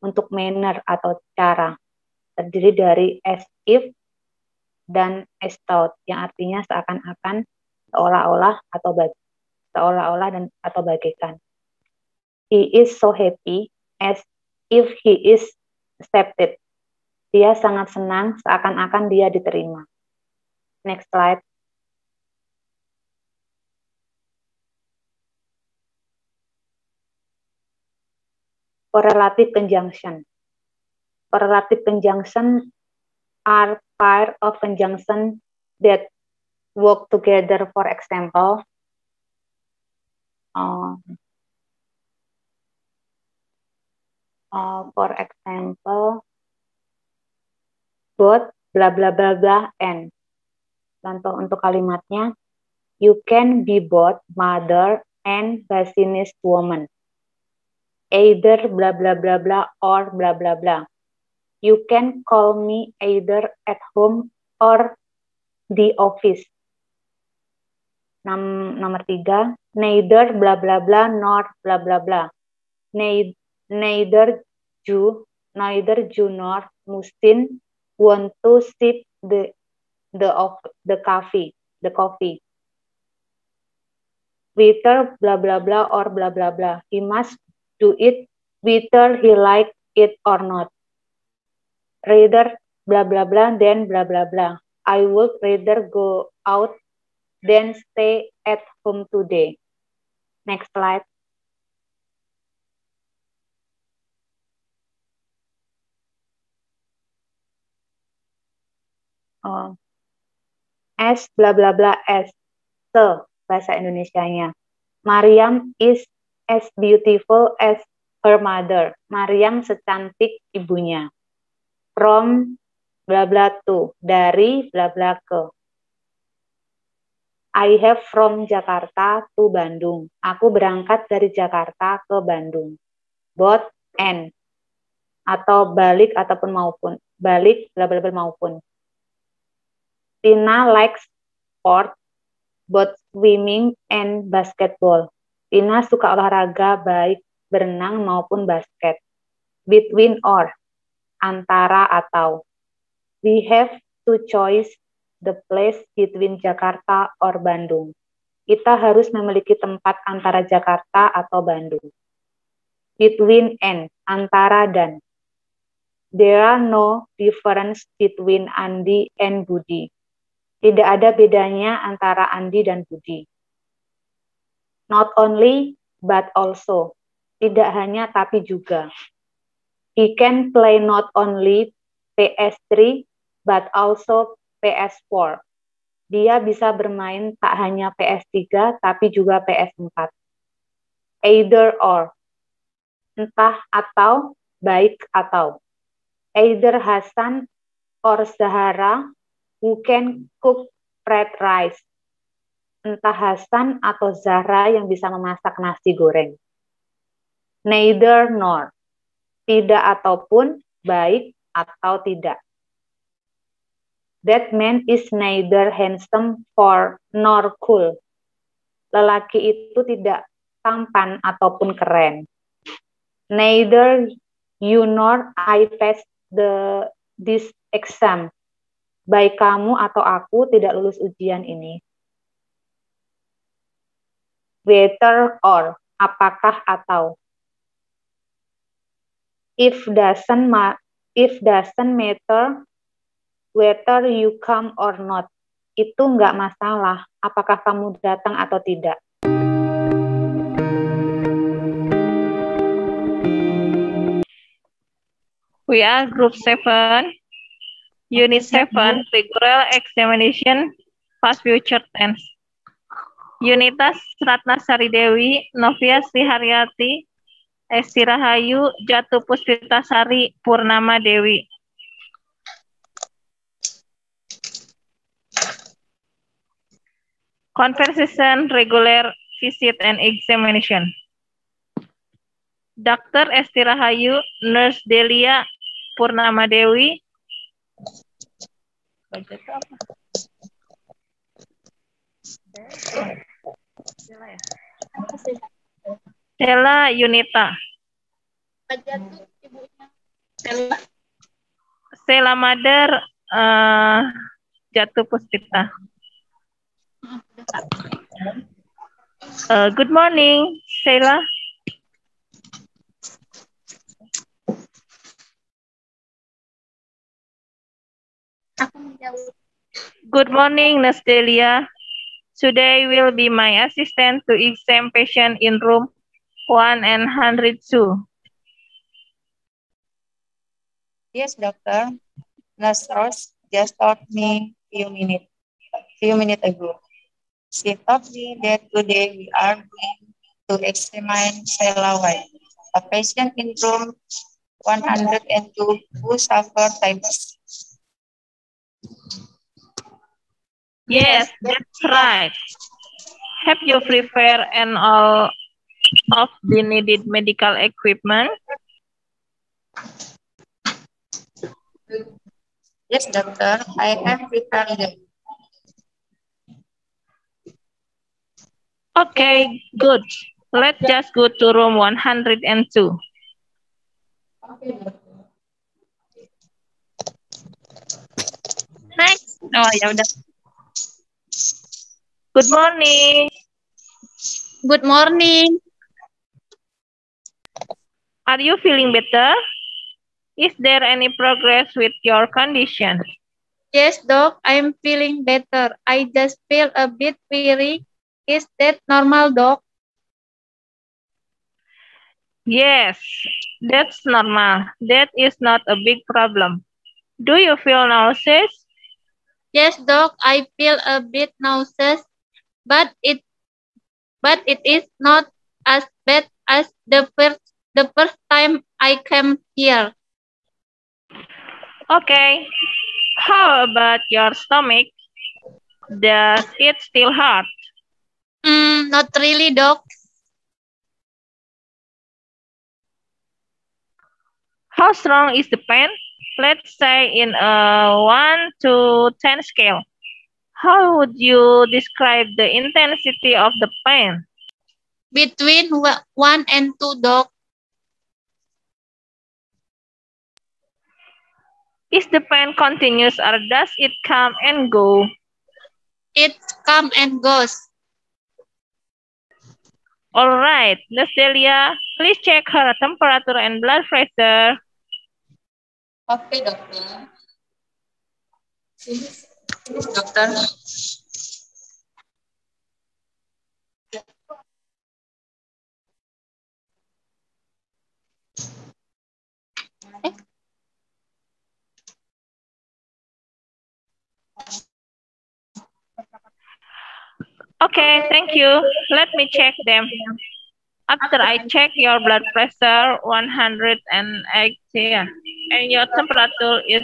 Untuk manner atau cara, terdiri dari as if dan as thought, yang artinya seakan-akan, seolah-olah atau bagaikan. He is so happy as if he is accepted. Dia sangat senang seakan-akan dia diterima. Next slide. Correlative conjunction. Correlative conjunction are pair of conjunction that work together. For example, both bla bla bla bla and. Contoh untuk kalimatnya, you can be both mother and Basinese woman. Either bla bla bla bla or bla bla bla. You can call me either at home or the office. Nomor 3, neither bla bla bla nor bla bla bla. Neither Jew nor Muslim want to sip the coffee. Whether blah blah blah or blah blah blah. He must do it whether he like it or not. Rather blah blah blah than blah blah blah. I would rather go out than stay at home today. Next slide. As blah blah blah as. So, bahasa Indonesianya. Maryam is as beautiful as her mother. Maryam secantik ibunya. From blah blah to. Dari blah blah ke. I have from Jakarta to Bandung. Aku berangkat dari Jakarta ke Bandung. Both and. Atau balik ataupun maupun. Balik blah blah blah maupun. Tina likes sport, both swimming and basketball. Tina suka olahraga baik berenang maupun basket. Between or, antara atau. We have to choose the place between Jakarta or Bandung. Kita harus memiliki tempat antara Jakarta atau Bandung. Between and, antara dan. There are no difference between Andi and Budi. Tidak ada bedanya antara Andi dan Budi. Not only, but also. Tidak hanya, tapi juga. He can play not only PS3, but also PS4. Dia bisa bermain tak hanya PS3, tapi juga PS4. Either or. Entah atau, baik atau. Either Hasan or Zahara who can cook fried rice. Entah Hasan atau Zahra yang bisa memasak nasi goreng. Neither nor. Tidak ataupun, baik atau tidak. That man is neither handsome nor cool. Lelaki itu tidak tampan ataupun keren. Neither you nor I passed this exam. Baik kamu atau aku tidak lulus ujian ini. Whether or, apakah atau. If doesn't matter whether you come or not. Itu nggak masalah, apakah kamu datang atau tidak. We are group 7. Unit 7, regular examination, past future tense. Unitas Ratnasari Dewi, Novia Sriharyati, Esti Rahayu, Jatuh Puspitasari, Purnama Dewi. Conversation, regular visit and examination. Dr. Esti Rahayu, Nurse Delia, Purnama Dewi. Stella Yunita. Stella Mother Jatuh Puspita. Good morning, Stella. Aku menjawab. Good morning, Nurse Delia. Today will be my assistant to examine patient in room 102. Yes, doctor. Nurse Rose just told me few minutes ago. She told me that today we are going to examine Sheila White, a patient in room 102 who suffered typhus. Yes, that's right. Have you prepared and all of the needed medical equipment? Yes, doctor. I have prepared them. Okay, good. Let's just go to room 102. Next. Oh, ya udah. Good morning. Good morning. Are you feeling better? Is there any progress with your condition? Yes, doc. I'm feeling better. I just feel a bit weary. Is that normal, doc? Yes, that's normal. That is not a big problem. Do you feel nauseous? Yes, doc. I feel a bit nauseous, but it is not as bad as the first time I came here. Okay. How about your stomach? Does it still hurt? Not really, doc. How strong is the pain? Let's say in a 1 to 10 scale. How would you describe the intensity of the pain? Between 1 and 2, doc. Is the pain continuous or does it come and go? It comes and goes. All right, Nurse Delia, please check her temperature and blood pressure. Okay, dokter. Sini, dokter. Okay, thank you. Let me check them. After I check your blood pressure, 180, and your temperature is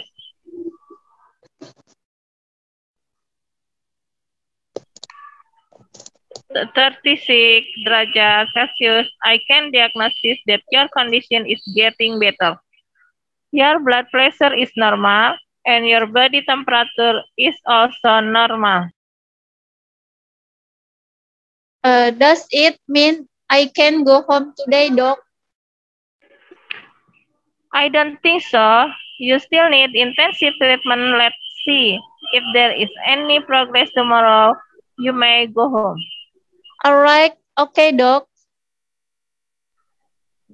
36 derajat Celsius, I can diagnose that your condition is getting better. Your blood pressure is normal, and your body temperature is also normal. Does it mean I can go home today, doc? I don't think so. You still need intensive treatment. Let's see if there is any progress tomorrow. You may go home. All right. Okay, doc.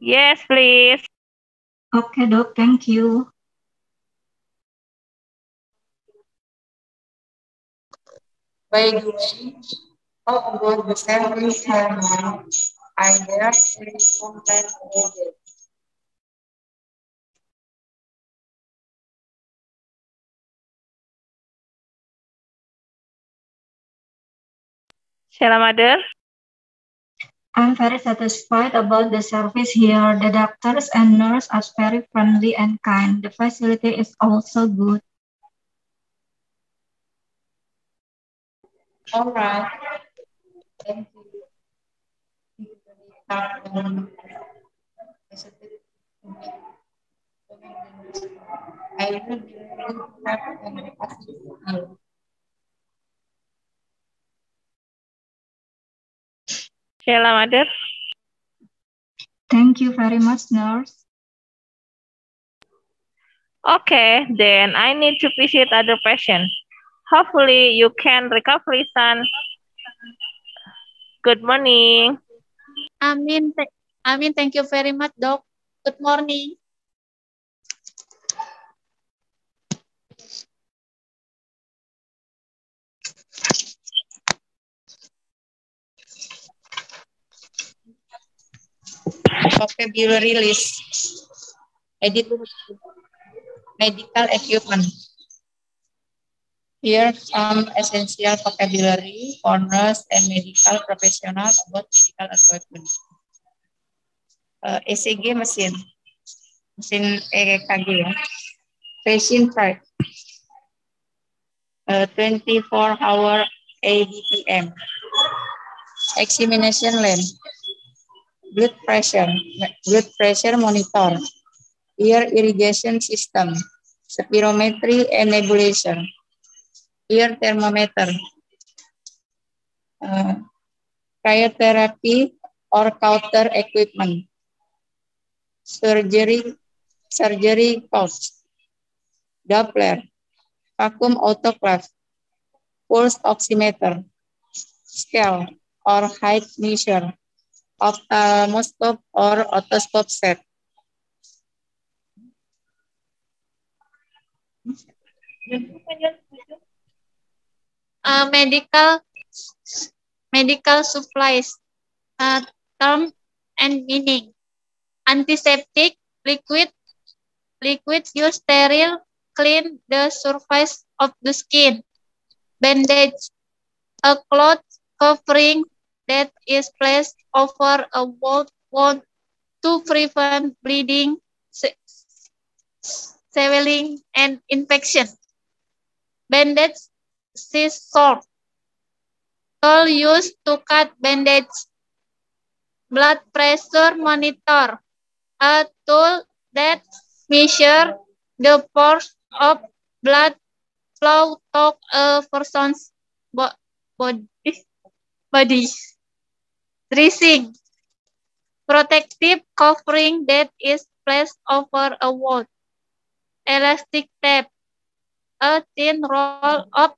Yes, please. Okay, doc. Thank you. By the way, how about the service hormone? I just complain about it. Sheila Mother? I'm very satisfied about the service here. The doctors and nurses are very friendly and kind. The facility is also good. All right. Thank you. I will have an assistant. Sheila Mother? Thank you very much, nurse. Okay, then I need to visit other patients. Hopefully you can recover soon. Good morning. Amin, thank you very much, Doc. Good morning. vocabulary list. Edit medical equipment. Here some essential vocabulary for nurse and medical professionals about medical equipment. ECG mesin EKG ya. Patient chart. 24-hour ABPM. Examination lamp. Blood pressure monitor. Ear irrigation system. Spirometry and nebulizer. Ear thermometer. Cryotherapy or counter equipment. Surgery couch. Doppler. Vacuum autoclave. Pulse oximeter. Scale or height measure. Ophthalmoscope or otoscope set. Medical supplies. Term and meaning. Antiseptic liquid use sterile, clean the surface of the skin. Bandage, a cloth covering that is placed over a wound to prevent bleeding, swelling, and infection. Bandage, scissors, tool used to cut bandage. Blood pressure monitor, a tool that measures the force of blood flow to a person's body. Dressing, protective covering that is placed over a wound. Elastic tape, a thin roll of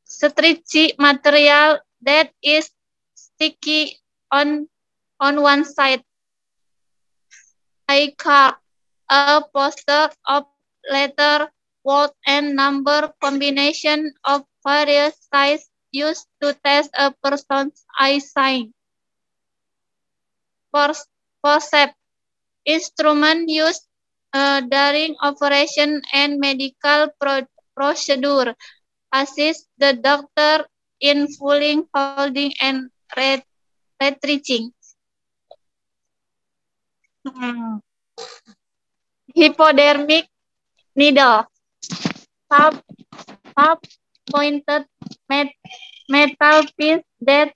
stretchy material that is sticky on one side. iCard, a poster of letter, word, and number combination of various sizes used to test a person's eyesight. Forceps, instrument used during operation and medical procedure, assist the doctor in pulling, holding, and retrieving. Hypodermic needle, sharp pointed metal piece that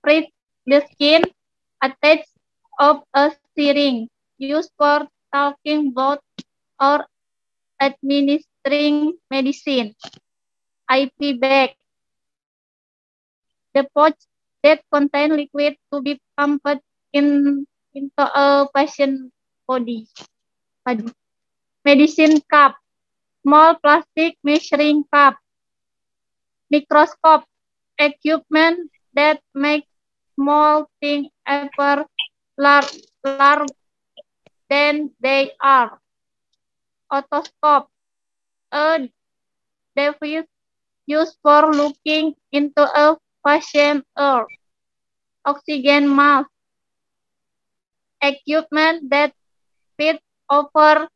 prick the skin, attached of a syringe, used for taking blood or administering medicine. IP bag, the pouch that contains liquid to be pumped into a patient's body. Medicine cup, small plastic measuring cup. Microscope, equipment that makes small things appear larger than they are. Otoscope, a device used for looking into a patient's ear. Oxygen mask, equipment that fits over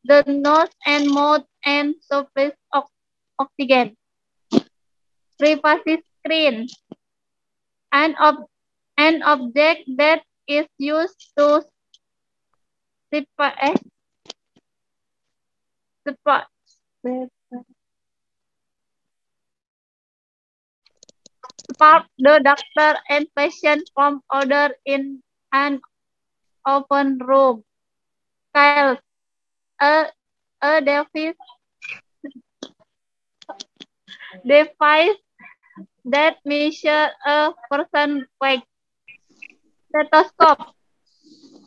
the nose and mouth and supplies oxygen. Privacy screen, an object that is used to part the doctor and patient from other in an open room. Scales, a device that measures a person's weight. Stethoscope,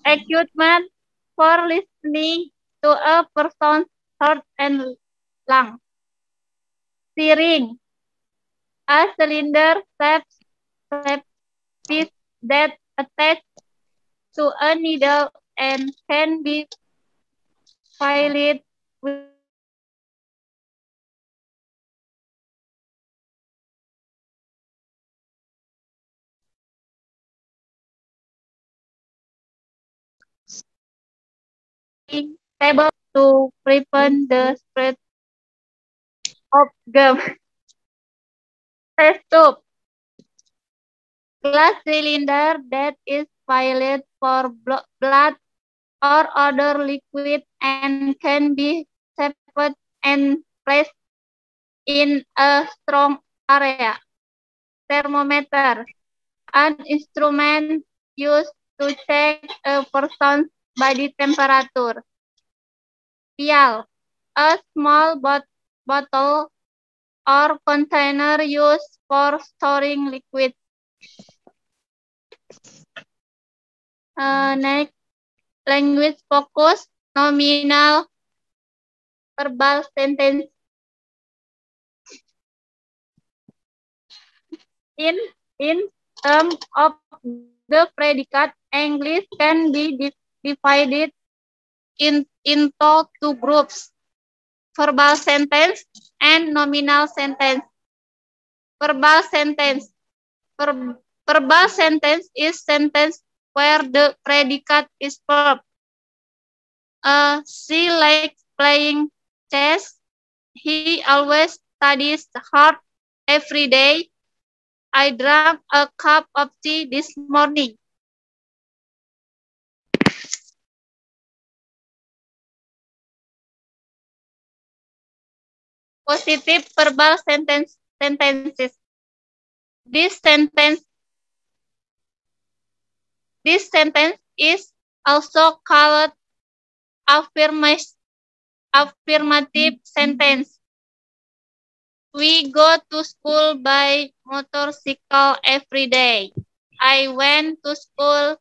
equipment for listening to a person's heart and lung. Syringe, a cylinder-shaped piece that attaches to a needle and can be filled with table to prevent the spread of gum. Test tube. Glass cylinder that is filled for blood or other liquid and can be shaped and placed in a strong area. Thermometer, an instrument used to check a person's body temperature. Vial, a small bottle or container used for storing liquid. Next, language focus, nominal, verbal sentence. In terms of the predicate, English can be divided into two groups, verbal sentence and nominal sentence. Verbal sentence. Verbal sentence is sentence where the predicate is verb. She likes playing chess. He always studies hard every day. I drank a cup of tea this morning. Positive verbal sentences. This sentence is also called affirmative sentence. We go to school by motorcycle every day. I went to school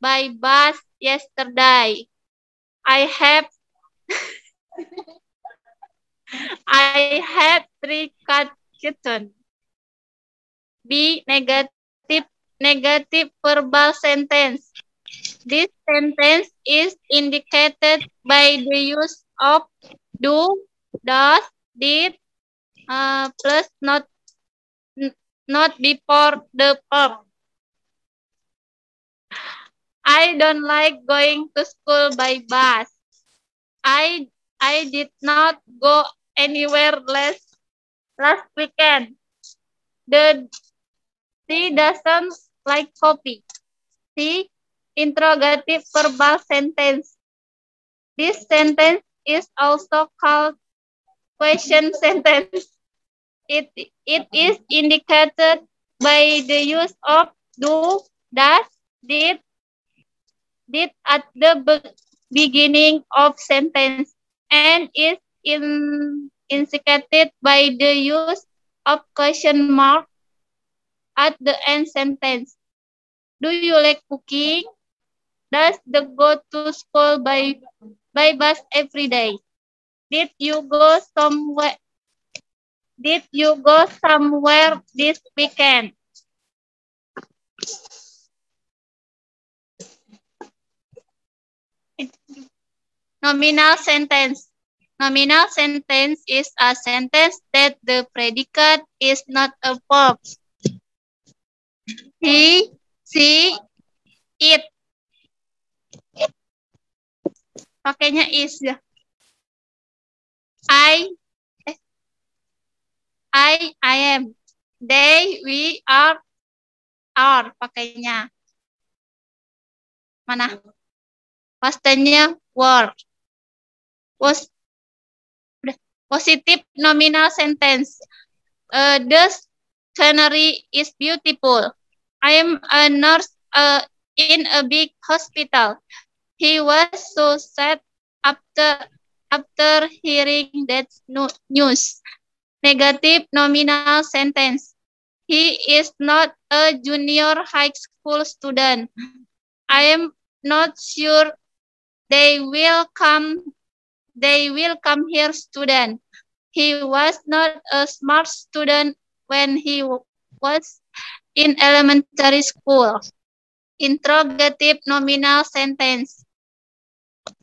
by bus yesterday. I have 3 kittens. B, negative verbal sentence. This sentence is indicated by the use of do, does, did, plus not before the verb. I don't like going to school by bus. I did not go anywhere last weekend. She doesn't like coffee. C, interrogative verbal sentence. This sentence is also called question sentence. It is indicated by the use of do, does, did at the beginning of sentence and is indicated by the use of question mark at the end sentence. Do you like cooking? Does the go to school by bus every day? Did you go somewhere this weekend? Nominal sentence. Nominal sentence is a sentence that the predicate is not a verb. He, she, it. Pakainya is ya. I am. They, we, are pakainya. Mana? Pastennya were. Positive nominal sentence. The scenery is beautiful. I am a nurse in a big hospital. He was so sad after hearing that news. Negative nominal sentence. He is not a junior high school student. I am not sure they will come here student. He was not a smart student when he was in elementary school. Interrogative nominal sentence.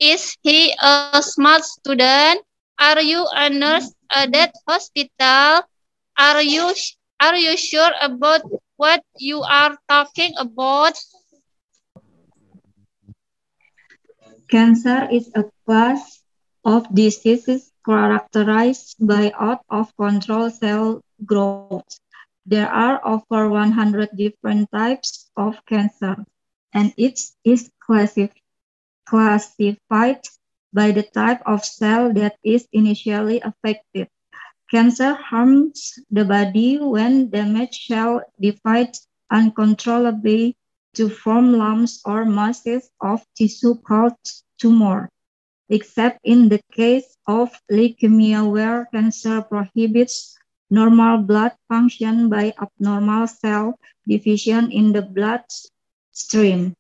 Is he a smart student? Are you a nurse at that hospital? Are you sure about what you are talking about? Cancer is a class of diseases characterized by out-of-control cell growth. There are over 100 different types of cancer, and each is classified by the type of cell that is initially affected. Cancer harms the body when damaged cells divide uncontrollably to form lumps or masses of tissue called tumor, except in the case of leukemia where cancer prohibits normal blood function by abnormal cell division in the bloodstream.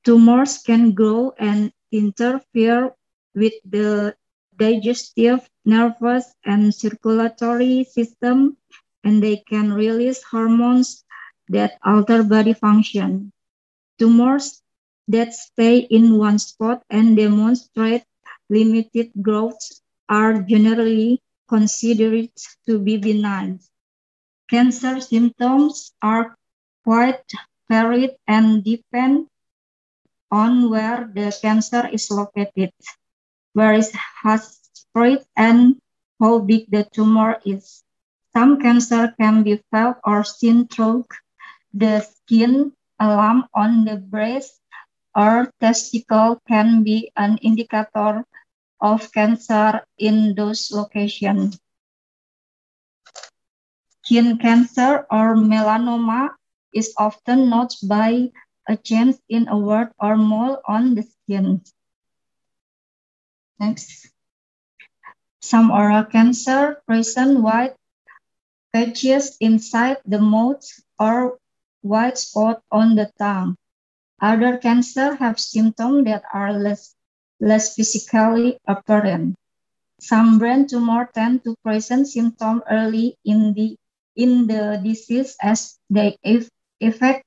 Tumors can grow and interfere with the digestive, nervous, and circulatory system, and they can release hormones that alter body function. Tumors that stay in one spot and demonstrate limited growth are generally considered to be benign. Cancer symptoms are quite varied and depend on where the cancer is located, where it has spread, and how big the tumor is. Some cancer can be felt or seen through the skin. A lump on the breast or testicle can be an indicator of cancer in those locations. Skin cancer or melanoma is often noted by a change in a wart or mole on the skin. Next. Some oral cancer present white patches inside the mouth or white spot on the tongue. Other cancer have symptoms that are less physically apparent. Some brain tumors tend to present symptoms early in the disease as they affect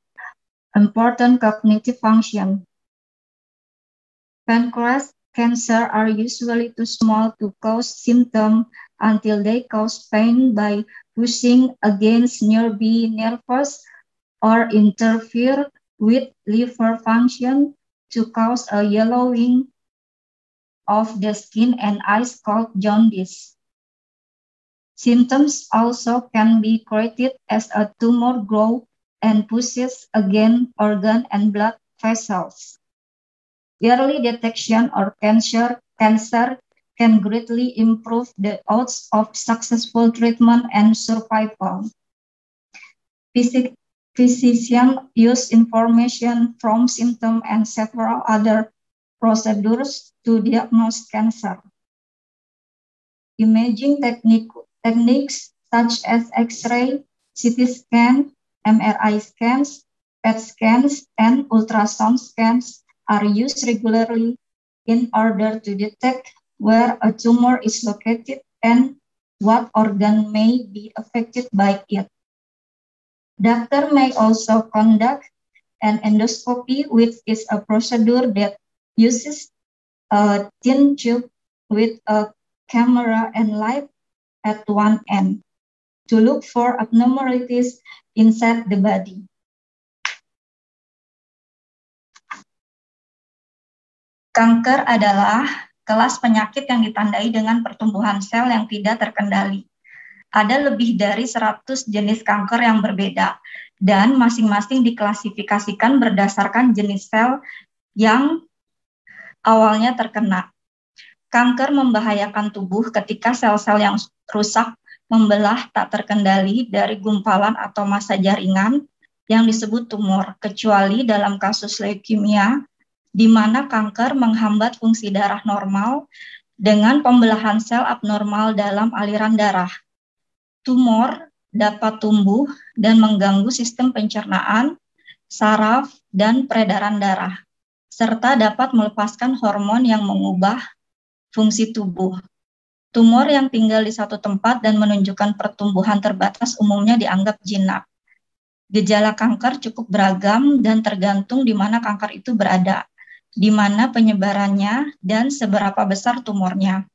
important cognitive function. Pancreas cancer are usually too small to cause symptoms until they cause pain by pushing against nearby nerves or interfere with liver function to cause a yellowing of the skin and eyes called jaundice. Symptoms also can be created as a tumor grows and pushes against organ and blood vessels. Early detection of cancer can greatly improve the odds of successful treatment and survival. Physicians use information from symptoms and several other procedures to diagnose cancer. Imaging techniques such as X-ray, CT scan, MRI scans, PET scans, and ultrasound scans are used regularly in order to detect where a tumor is located and what organ may be affected by it. Doctor may also conduct an endoscopy, which is a procedure that uses a thin tube with a camera and light at one end to look for abnormalities inside the body. Kanker adalah kelas penyakit yang ditandai dengan pertumbuhan sel yang tidak terkendali. Ada lebih dari 100 jenis kanker yang berbeda, dan masing-masing diklasifikasikan berdasarkan jenis sel yang awalnya terkena. Kanker membahayakan tubuh ketika sel-sel yang rusak membelah tak terkendali dari gumpalan atau massa jaringan yang disebut tumor, kecuali dalam kasus leukemia, di mana kanker menghambat fungsi darah normal dengan pembelahan sel abnormal dalam aliran darah. Tumor dapat tumbuh dan mengganggu sistem pencernaan, saraf, dan peredaran darah, serta dapat melepaskan hormon yang mengubah fungsi tubuh. Tumor yang tinggal di satu tempat dan menunjukkan pertumbuhan terbatas umumnya dianggap jinak. Gejala kanker cukup beragam dan tergantung di mana kanker itu berada, di mana penyebarannya, dan seberapa besar tumornya.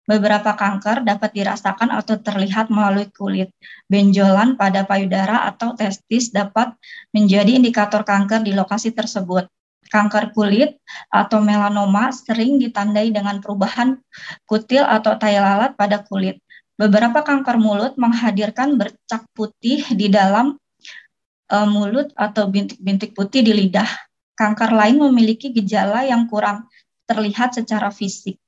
Beberapa kanker dapat dirasakan atau terlihat melalui kulit. Benjolan pada payudara atau testis dapat menjadi indikator kanker di lokasi tersebut. Kanker kulit atau melanoma sering ditandai dengan perubahan kutil atau tai lalat pada kulit. Beberapa kanker mulut menghadirkan bercak putih di dalam mulut atau bintik-bintik putih di lidah. Kanker lain memiliki gejala yang kurang terlihat secara fisik.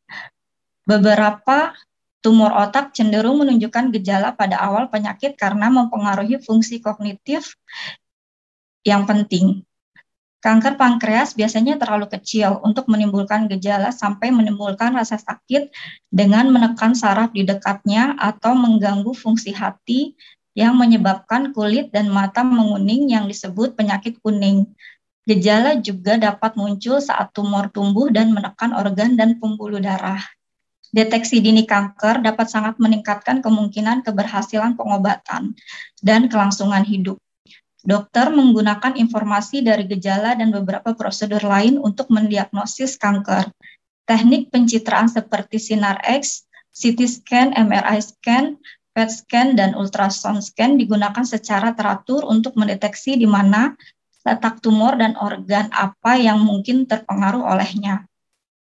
Beberapa tumor otak cenderung menunjukkan gejala pada awal penyakit karena mempengaruhi fungsi kognitif yang penting. Kanker pankreas biasanya terlalu kecil untuk menimbulkan gejala sampai menimbulkan rasa sakit dengan menekan saraf di dekatnya atau mengganggu fungsi hati yang menyebabkan kulit dan mata menguning yang disebut penyakit kuning. Gejala juga dapat muncul saat tumor tumbuh dan menekan organ dan pembuluh darah. Deteksi dini kanker dapat sangat meningkatkan kemungkinan keberhasilan pengobatan dan kelangsungan hidup. Dokter menggunakan informasi dari gejala dan beberapa prosedur lain untuk mendiagnosis kanker. Teknik pencitraan seperti sinar X, CT scan, MRI scan, PET scan, dan ultrasound scan digunakan secara teratur untuk mendeteksi di mana letak tumor dan organ apa yang mungkin terpengaruh olehnya.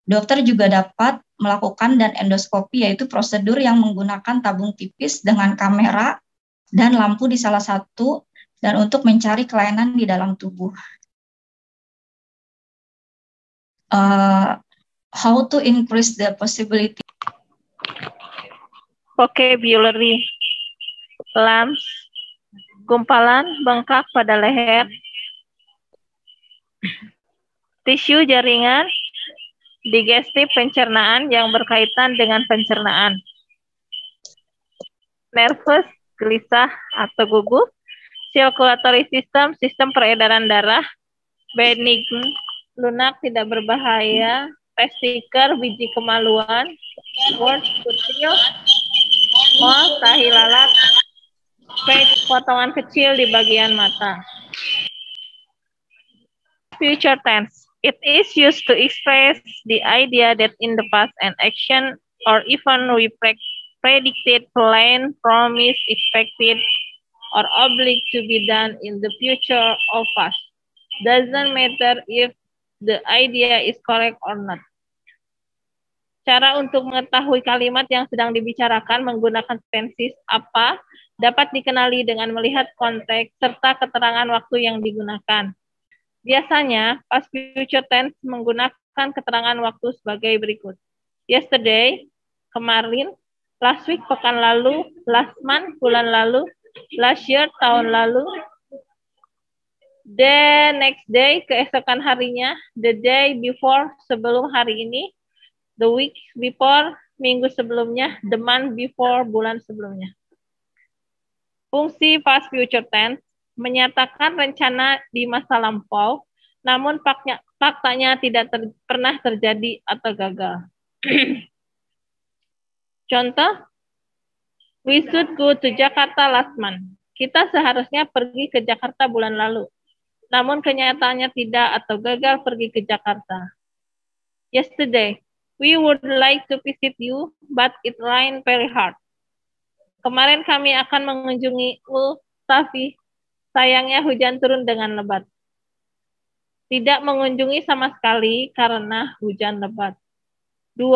Dokter juga dapat melakukan dan endoskopi, yaitu prosedur yang menggunakan tabung tipis dengan kamera dan lampu di salah satu dan untuk mencari kelainan di dalam tubuh. How to increase the possibility? Vocabulary. Lumps, gumpalan bengkak pada leher. Tisu jaringan, digestif pencernaan yang berkaitan dengan pencernaan. Nervous, gelisah atau gugup. Circulatory system, sistem peredaran darah. Benign, lunak tidak berbahaya. Testiker, biji kemaluan. Word, kutil. Mol, tahi lalat. Face, potongan kecil di bagian mata. Future tense. It is used to express the idea that in the past an action or even we predicted, planned, promised, expected, or obliged to be done in the future or past. Doesn't matter if the idea is correct or not. Cara untuk mengetahui kalimat yang sedang dibicarakan menggunakan tenses apa dapat dikenali dengan melihat konteks serta keterangan waktu yang digunakan. Biasanya, past future tense menggunakan keterangan waktu sebagai berikut. Yesterday, kemarin. Last week, pekan lalu. Last month, bulan lalu. Last year, tahun lalu. The next day, keesokan harinya. The day before, sebelum hari ini. The week before, minggu sebelumnya. The month before, bulan sebelumnya. Fungsi past future tense menyatakan rencana di masa lampau, namun faktanya tidak pernah terjadi atau gagal. Contoh, we should go to Jakarta last month. Kita seharusnya pergi ke Jakarta bulan lalu, namun kenyataannya tidak atau gagal pergi ke Jakarta. Yesterday, we would like to visit you, but it rained very hard. Kemarin kami akan mengunjungimu, tapi sayangnya hujan turun dengan lebat. Tidak mengunjungi sama sekali karena hujan lebat. 2.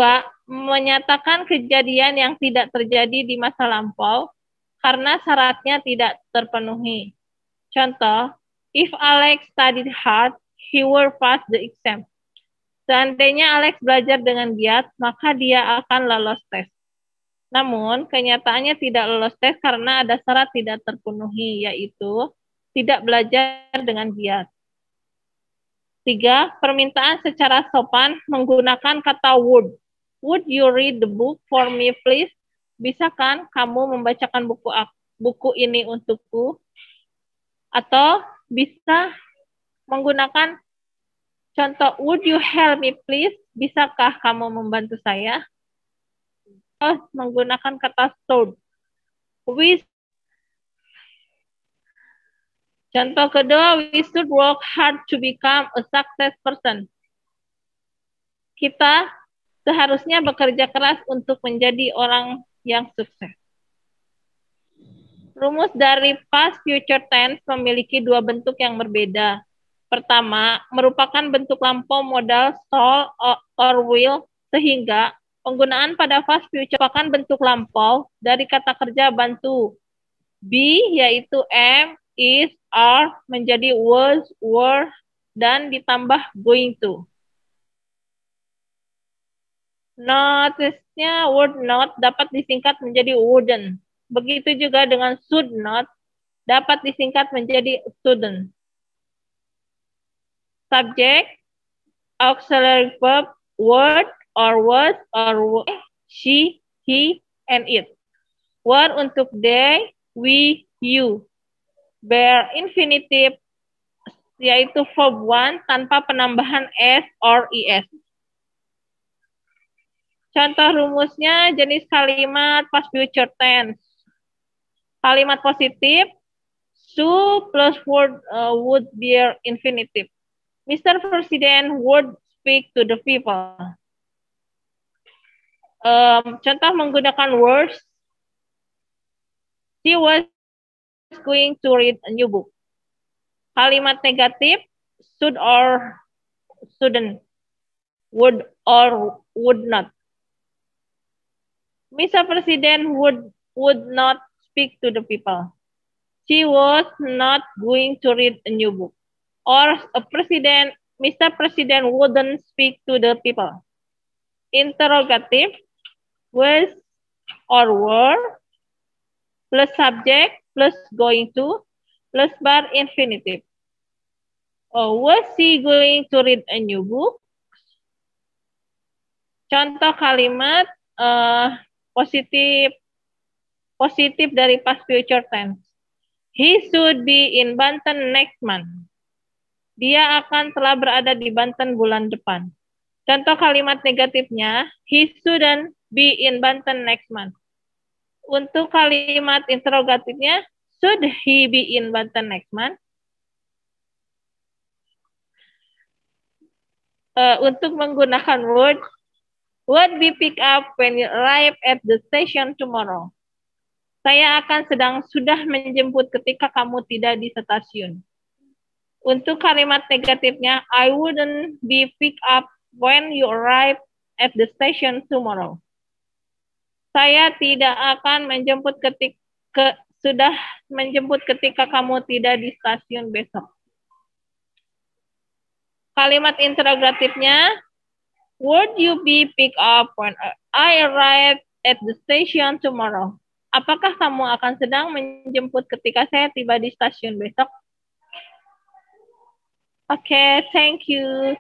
Menyatakan kejadian yang tidak terjadi di masa lampau karena syaratnya tidak terpenuhi. Contoh, if Alex studied hard, he will pass the exam. Seandainya Alex belajar dengan giat, maka dia akan lolos tes. Namun, kenyataannya tidak lolos tes karena ada syarat tidak terpenuhi, yaitu tidak belajar dengan giat. 3. Permintaan secara sopan menggunakan kata would. Would you read the book for me, please? Bisakah kamu membacakan buku ini untukku? Atau bisa menggunakan contoh, would you help me, please? Bisakah kamu membantu saya? Atau menggunakan kata should. Contoh kedua, we should work hard to become a success person. Kita seharusnya bekerja keras untuk menjadi orang yang sukses. Rumus dari past future tense memiliki 2 bentuk yang berbeda. pertama merupakan bentuk lampau modal shall or will, sehingga penggunaan pada past future merupakan bentuk lampau dari kata kerja bantu. Be yaitu am, is, are menjadi was, were, dan ditambah going to. Notice-nya word not dapat disingkat menjadi wouldn't. Begitu juga dengan should not dapat disingkat menjadi shouldn't. Subject, auxiliary verb, word, or was, or she, he, and it. Were untuk they, we, you. Bare infinitive, yaitu verb one tanpa penambahan s or es. Contoh rumusnya jenis kalimat past future tense. Kalimat positif, should plus word would be infinitive. Mr. President would speak to the people. Contoh menggunakan words. She was going to read a new book. Kalimat negatif, should or shouldn't, would or would not. Mr. President would not speak to the people. She was not going to read a new book. Or Mr. President wouldn't speak to the people. Interrogative, was or were, plus subject, plus going to, plus bar infinitive. Was he going to read a new book? Contoh kalimat positif dari past future tense. He should be in Banten next month. Dia akan telah berada di Banten bulan depan. Contoh kalimat negatifnya, he shouldn't be in Banten next month. Untuk kalimat interrogatifnya, should he be in Banten next month? Untuk menggunakan would be pick up when you arrive at the station tomorrow. Saya akan sudah menjemput ketika kamu tiba di stasiun. Untuk kalimat negatifnya, I wouldn't be pick up when you arrive at the station tomorrow. Saya tidak akan menjemput ketika kamu tiba di stasiun besok. Kalimat interrogatifnya, would you be pick up when I arrive at the station tomorrow? Apakah kamu akan sedang menjemput ketika saya tiba di stasiun besok? Okay, thank you.